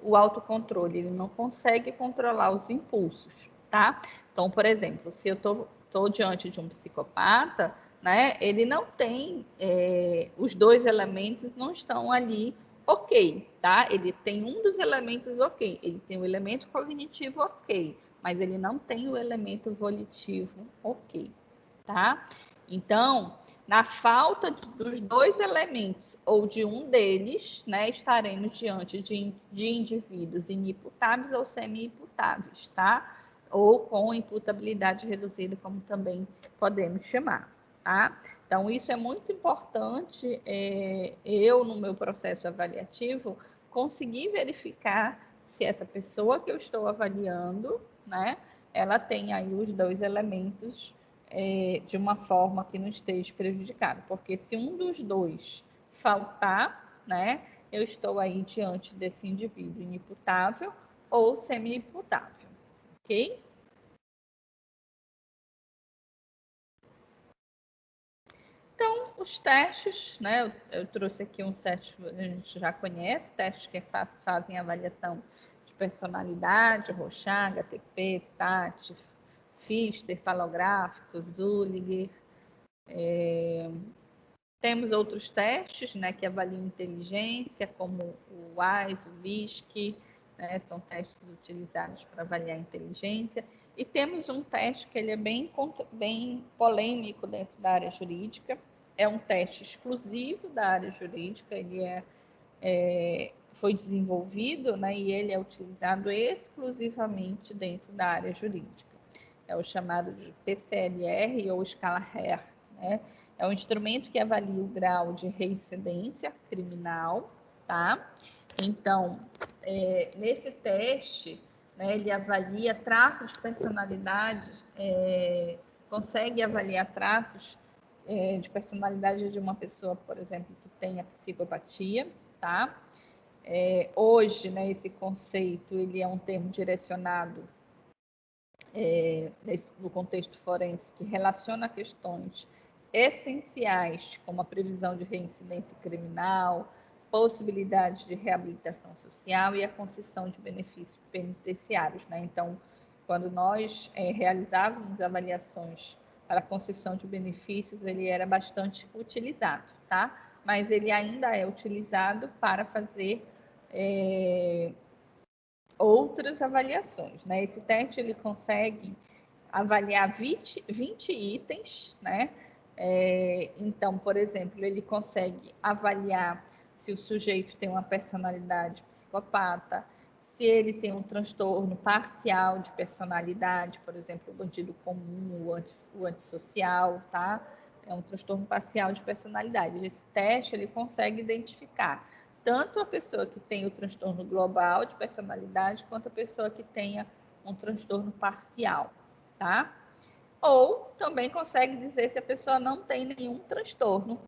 o autocontrole, ele não consegue controlar os impulsos, tá? Então, por exemplo, se eu tô diante de um psicopata, né? Ele não tem, os dois elementos não estão ali ok, tá? Ele tem um dos elementos ok, ele tem o elemento cognitivo ok, mas ele não tem o elemento volitivo ok, tá? Então, na falta dos dois elementos ou de um deles, né, estaremos diante de indivíduos inimputáveis ou semi-imputáveis, tá? Ou com imputabilidade reduzida, como também podemos chamar, tá? Então, isso é muito importante, eu, no meu processo avaliativo, conseguir verificar se essa pessoa que eu estou avaliando, né, ela tem aí os dois elementos de uma forma que não esteja prejudicado, porque se um dos dois faltar, né, eu estou aí diante desse indivíduo inimputável ou semi-imputável, ok? Então, os testes, né, eu trouxe aqui um teste que a gente já conhece, testes que fazem avaliação de personalidade, Rorschach, HTP, TAT, Pfister, palográfico, Zülliger. Temos outros testes, né, que avaliam inteligência, como o WISE, o VISC, né? São testes utilizados para avaliar a inteligência. E temos um teste que ele é bem polêmico dentro da área jurídica. É um teste exclusivo da área jurídica, ele foi desenvolvido, né, e ele é utilizado exclusivamente dentro da área jurídica. É o chamado de PCLR ou escala Hare, né? É um instrumento que avalia o grau de reincidência criminal, tá? Então, nesse teste, né, ele avalia traços de personalidade, consegue avaliar traços de personalidade de uma pessoa, por exemplo, que tenha psicopatia, tá? Hoje, né, esse conceito ele é um termo direcionado no contexto forense que relaciona questões essenciais como a previsão de reincidência criminal, possibilidade de reabilitação social e a concessão de benefícios penitenciários, né? Então, quando nós realizávamos avaliações para a concessão de benefícios, ele era bastante utilizado, tá? Mas ele ainda é utilizado para fazer outras avaliações, né? Esse teste ele consegue avaliar 20 itens, né? Então, por exemplo, ele consegue avaliar se o sujeito tem uma personalidade psicopata, se ele tem um transtorno parcial de personalidade, por exemplo, o bandido comum, o antissocial, tá? É um transtorno parcial de personalidade. Esse teste ele consegue identificar tanto a pessoa que tem o transtorno global de personalidade, quanto a pessoa que tenha um transtorno parcial, tá? Ou também consegue dizer se a pessoa não tem nenhum transtorno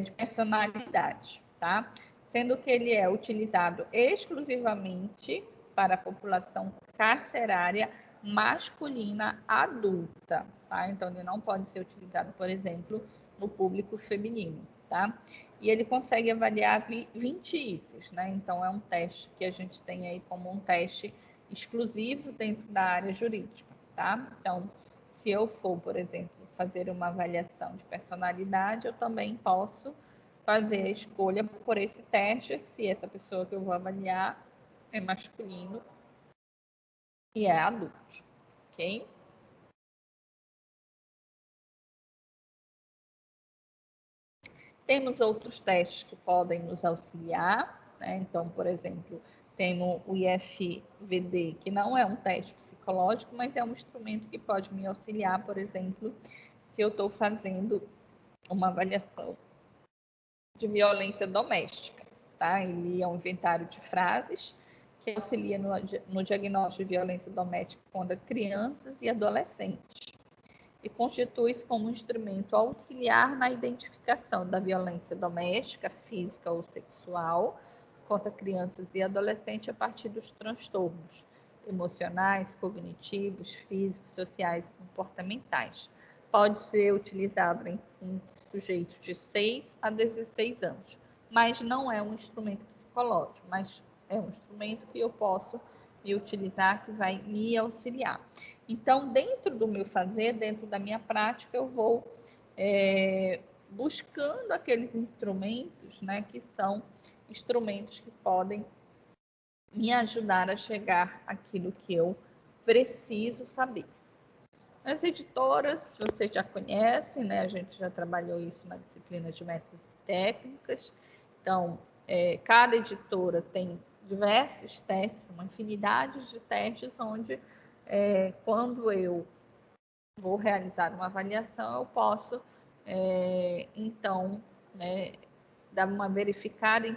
de personalidade, tá? Sendo que ele é utilizado exclusivamente para a população carcerária masculina adulta, tá? Então, ele não pode ser utilizado, por exemplo, no público feminino, tá? E ele consegue avaliar 20 itens, né? Então, é um teste que a gente tem aí como um teste exclusivo dentro da área jurídica, tá? Então, se eu for, por exemplo, fazer uma avaliação de personalidade, eu também posso fazer a escolha por esse teste, se essa pessoa que eu vou avaliar é masculino e é adulto, ok? Temos outros testes que podem nos auxiliar, né? Então, por exemplo, temos o IFVD, que não é um teste psicológico, mas é um instrumento que pode me auxiliar, por exemplo, se eu estou fazendo uma avaliação de violência doméstica, tá? Ele é um inventário de frases que auxilia no diagnóstico de violência doméstica contra crianças e adolescentes e constitui-se como um instrumento auxiliar na identificação da violência doméstica, física ou sexual contra crianças e adolescentes a partir dos transtornos emocionais, cognitivos, físicos, sociais e comportamentais. Pode ser utilizado em sujeitos de 6 a 16 anos, mas não é um instrumento psicológico, mas é um instrumento que eu posso me utilizar, que vai me auxiliar. Então, dentro do meu fazer, dentro da minha prática, eu vou buscando aqueles instrumentos, né, que são instrumentos que podem me ajudar a chegar àquilo que eu preciso saber. As editoras, vocês já conhecem, né? A gente já trabalhou isso na disciplina de métodos e técnicas. Então, cada editora tem diversos testes, uma infinidade de testes, onde, quando eu vou realizar uma avaliação, eu posso, então, né, dar uma verificada em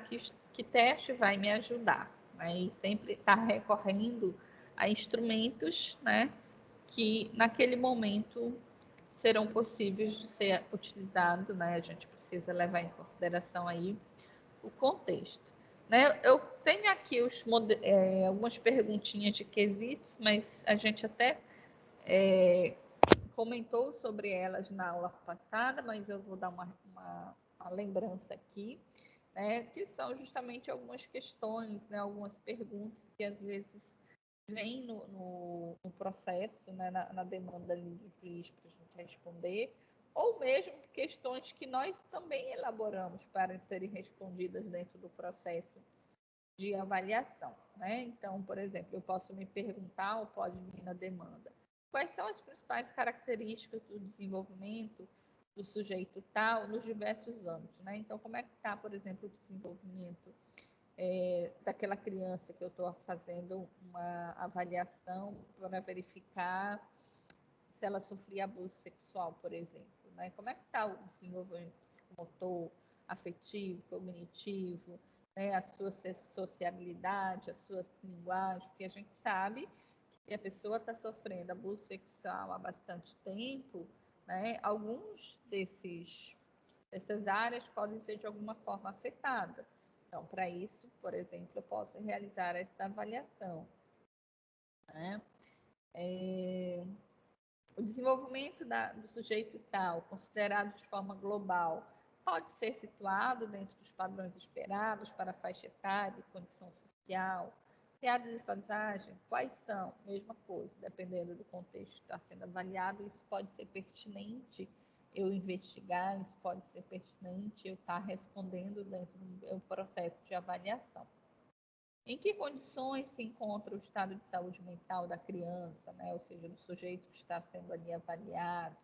que teste vai me ajudar, né? E sempre estar recorrendo a instrumentos, né, que naquele momento serão possíveis de ser utilizados, né? A gente precisa levar em consideração aí o contexto, né? Eu tenho aqui algumas perguntinhas de quesitos, mas a gente até comentou sobre elas na aula passada, mas eu vou dar uma lembrança aqui, né? Que são justamente algumas questões, né? Algumas perguntas que às vezes vem no processo, né, na demanda ali de juiz para a gente responder, ou mesmo questões que nós também elaboramos para serem respondidas dentro do processo de avaliação, né? Então, por exemplo, eu posso me perguntar, ou pode vir na demanda, quais são as principais características do desenvolvimento do sujeito tal nos diversos âmbitos, né? Então, como é que está, por exemplo, o desenvolvimento daquela criança que eu estou fazendo uma avaliação para verificar se ela sofria abuso sexual, por exemplo, né? Como é que está o desenvolvimento psicomotor, afetivo, cognitivo, né? A sua sociabilidade, a sua linguagem, porque a gente sabe que a pessoa está sofrendo abuso sexual há bastante tempo, né? Alguns dessas áreas podem ser de alguma forma afetadas. Então, para isso, por exemplo, eu posso realizar essa avaliação, né? O desenvolvimento do sujeito tal, considerado de forma global, pode ser situado dentro dos padrões esperados para a faixa etária e condição social. Se há desfasagem, quais são? Mesma coisa, dependendo do contexto que está sendo avaliado, isso pode ser pertinente eu investigar, isso pode ser pertinente eu estar respondendo dentro do meu processo de avaliação. Em que condições se encontra o estado de saúde mental da criança, né? Ou seja, do sujeito que está sendo ali avaliado?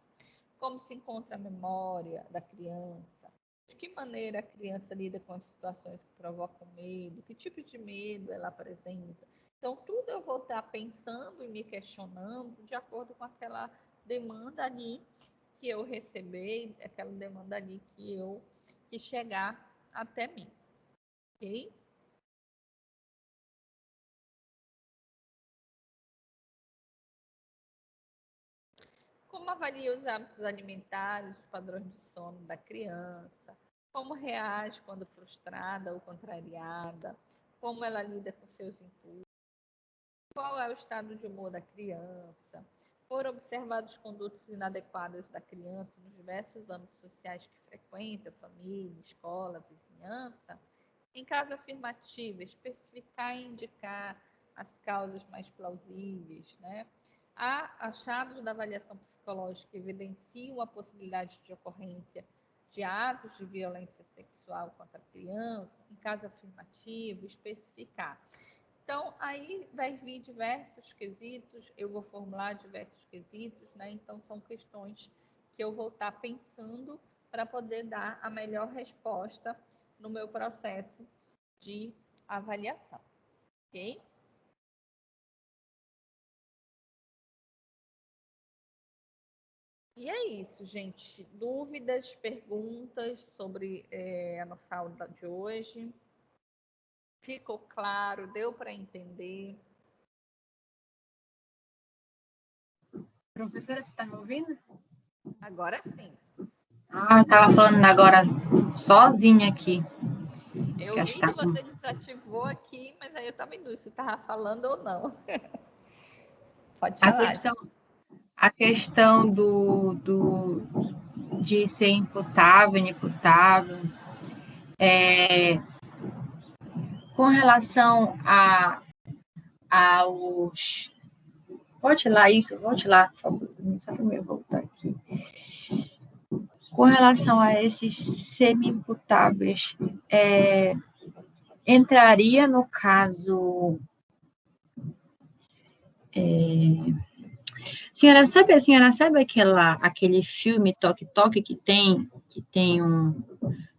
Como se encontra a memória da criança? De que maneira a criança lida com as situações que provocam medo? Que tipo de medo ela apresenta? Então, tudo eu vou estar pensando e me questionando de acordo com aquela demanda ali que eu receber, aquela demanda ali que chegar até mim, ok? Como avalia os hábitos alimentares, os padrões de sono da criança? Como reage quando frustrada ou contrariada? Como ela lida com seus impulsos? Qual é o estado de humor da criança? Foram observados condutas inadequadas da criança nos diversos âmbitos sociais que frequenta, família, escola, vizinhança? Em caso afirmativo, especificar e indicar as causas mais plausíveis, né? Há achados da avaliação psicológica que evidenciam a possibilidade de ocorrência de atos de violência sexual contra a criança. Em caso afirmativo, especificar. Então, aí vai vir diversos quesitos, eu vou formular diversos quesitos, né? Então, são questões que eu vou estar pensando para poder dar a melhor resposta no meu processo de avaliação, ok? E é isso, gente. Dúvidas, perguntas sobre a nossa aula de hoje? Ficou claro? Deu para entender? Professora, você está me ouvindo? Agora sim. Ah, estava falando agora sozinha aqui. Eu vi que você desativou aqui, mas aí eu estava em dúvida se estava falando ou não. Pode falar. A questão de ser imputável, inimputável, com relação aos... Volte lá isso, volte lá, por favor. Só para eu voltar aqui. Com relação a esses semi-imputáveis, entraria no caso... A senhora sabe aquele filme Toque Toque que tem um...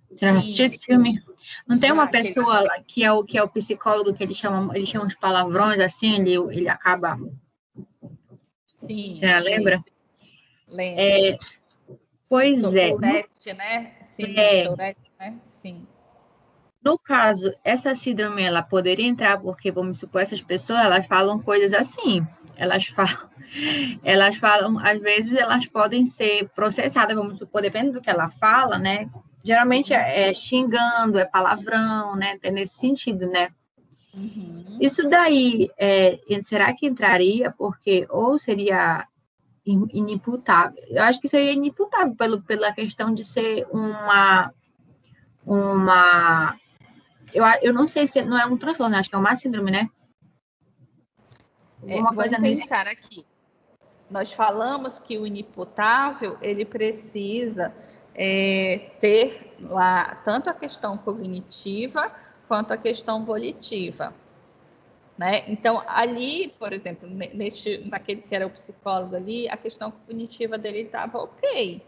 Você já assistiu esse filme? Não tem uma pessoa que é o psicólogo que ele chama uns palavrões assim, ele acaba... Sim. Você lembra? Lembro. Pois é. Tourette, né? Sim, Tourette, né? Sim. No caso, essa síndrome, ela poderia entrar porque, vamos supor, essas pessoas, elas falam coisas assim. Elas falam, às vezes, elas podem ser processadas, vamos supor, dependendo do que ela fala, né? Geralmente é xingando, é palavrão, né? É nesse sentido, né? Uhum. Isso daí, será que entraria? Porque, ou seria inimputável? Eu acho que seria inimputável pela questão de ser uma eu não sei se não é um transtorno, acho que é uma síndrome, né? Vamos pensar aqui. Nós falamos que o inimputável, ele precisa ter lá tanto a questão cognitiva quanto à questão volitiva. Né? Então, ali, por exemplo, naquele que era o psicólogo ali, a questão cognitiva dele estava ok.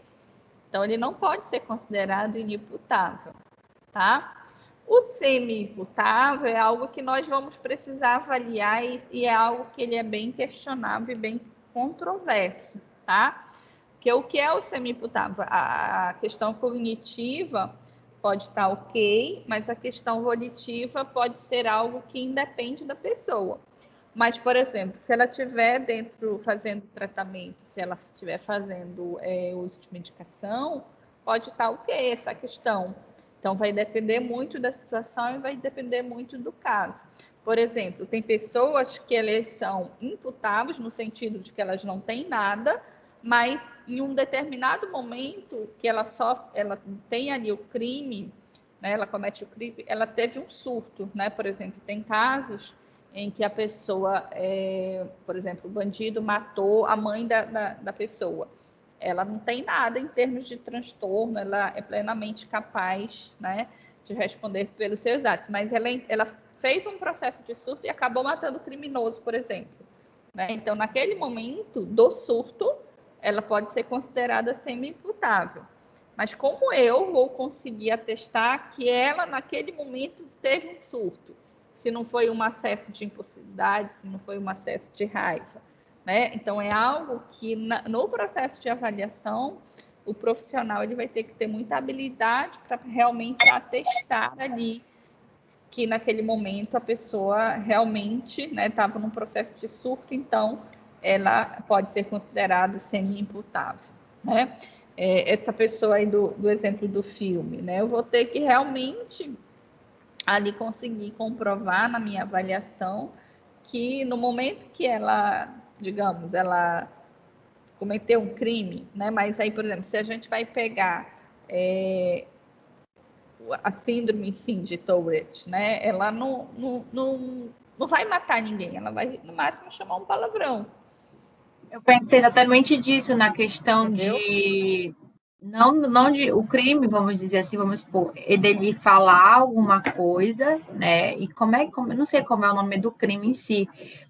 Então, ele não pode ser considerado inimputável, tá? O semi-imputável é algo que nós vamos precisar avaliar e é algo que ele é bem questionável e bem controverso, tá? Porque o que é o semi-imputável? A questão cognitiva pode estar ok, mas a questão volitiva pode ser algo que independe da pessoa. Mas, por exemplo, se ela estiver fazendo tratamento, se ela estiver fazendo uso de medicação, pode estar ok essa questão. Então, vai depender muito da situação e vai depender muito do caso. Por exemplo, tem pessoas que elas são imputáveis no sentido de que elas não têm nada, mas em um determinado momento que ela tem ali o crime, né, ela comete o crime, ela teve um surto, né? Por exemplo, tem casos em que a pessoa, por exemplo, o bandido matou a mãe da pessoa. Ela não tem nada em termos de transtorno, ela é plenamente capaz, né, de responder pelos seus atos, mas ela fez um processo de surto e acabou matando o criminoso, por exemplo. Né? Então, naquele momento do surto, ela pode ser considerada semi-imputável. Mas como eu vou conseguir atestar que ela, naquele momento, teve um surto? Se não foi um acesso de impulsividade, se não foi um acesso de raiva. Né? Então, é algo que, no processo de avaliação, o profissional ele vai ter que ter muita habilidade para realmente atestar ali que, naquele momento, a pessoa realmente estava num processo de surto, então, ela pode ser considerada semi-imputável. Né? Essa pessoa aí do exemplo do filme, né? Eu vou ter que realmente ali conseguir comprovar na minha avaliação que no momento que ela, digamos, ela cometeu um crime, né? Mas aí, por exemplo, se a gente vai pegar a síndrome, sim, de Tourette, né? Ela não vai matar ninguém, ela vai, no máximo, chamar um palavrão. Eu pensei exatamente disso na questão Entendeu? de não de o crime, vamos dizer assim, vamos supor, dele falar alguma coisa, né? E não sei como é o nome do crime em si,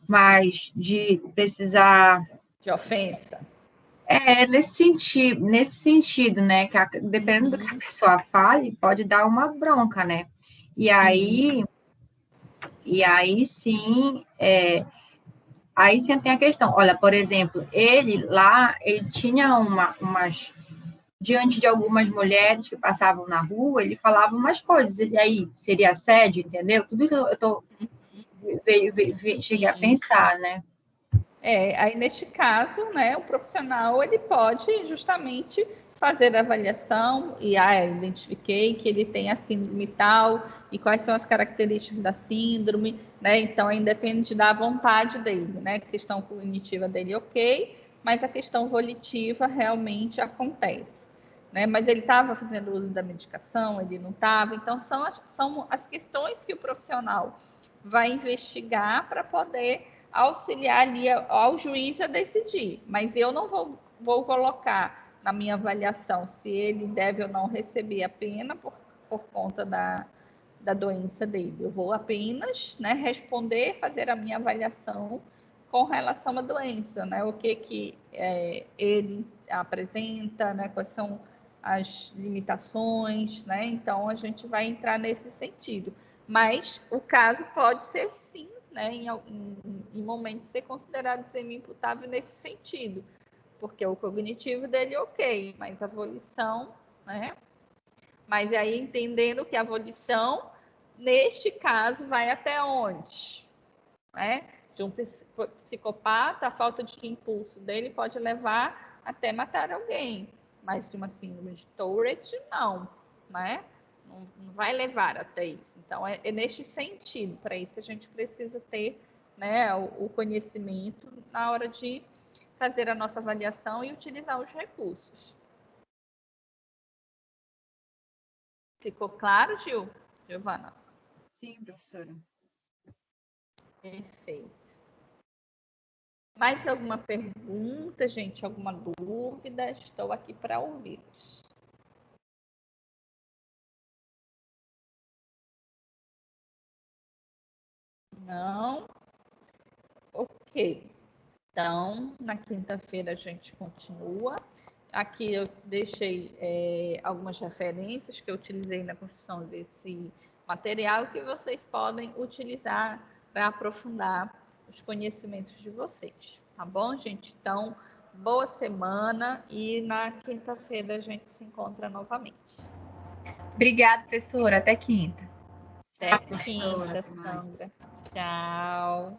mas de precisar De ofensa. nesse sentido, né? Que dependendo do que a pessoa fale, pode dar uma bronca, né? E aí sim, aí sim tem a questão. Olha, por exemplo, ele tinha umas diante de algumas mulheres que passavam na rua, ele falava umas coisas, e aí seria assédio, entendeu? Tudo isso cheguei a pensar, né? Aí neste caso, né, o profissional ele pode justamente fazer a avaliação e identifiquei que ele tem a síndrome tal e quais são as características da síndrome, né? Então aí depende da vontade dele, né? A questão cognitiva dele, ok, mas a questão volitiva realmente acontece, né? Mas ele estava fazendo uso da medicação, ele não estava, então são as questões que o profissional vai investigar para poder auxiliar ali ao juiz a decidir, mas eu não vou colocar na minha avaliação se ele deve ou não receber a pena por conta da doença dele. Eu vou apenas, né, responder, fazer a minha avaliação com relação à doença, né? O que ele apresenta, né? Quais são as limitações, né? Então a gente vai entrar nesse sentido. Mas o caso pode ser sim, né, em momentos ser considerado semi-imputável nesse sentido, porque o cognitivo dele ok, mas a volição, né? Mas aí entendendo que a volição, neste caso, vai até onde? Né? De um psicopata, a falta de impulso dele pode levar até matar alguém, mas de uma síndrome de Tourette, não, né? Não vai levar até isso. Então, é neste sentido. Para isso, a gente precisa ter, né, o conhecimento na hora de fazer a nossa avaliação e utilizar os recursos. Ficou claro, Giovana? Sim, professora. Perfeito. Mais alguma pergunta, gente? Alguma dúvida? Estou aqui para ouvi-los. Não? Ok. Então, na quinta-feira a gente continua. Aqui eu deixei algumas referências que eu utilizei na construção desse material que vocês podem utilizar para aprofundar os conhecimentos de vocês. Tá bom, gente? Então, boa semana e na quinta-feira a gente se encontra novamente. Obrigada, professora. Até quinta. Até Professora, quinta, até mais. Sandra. Tchau.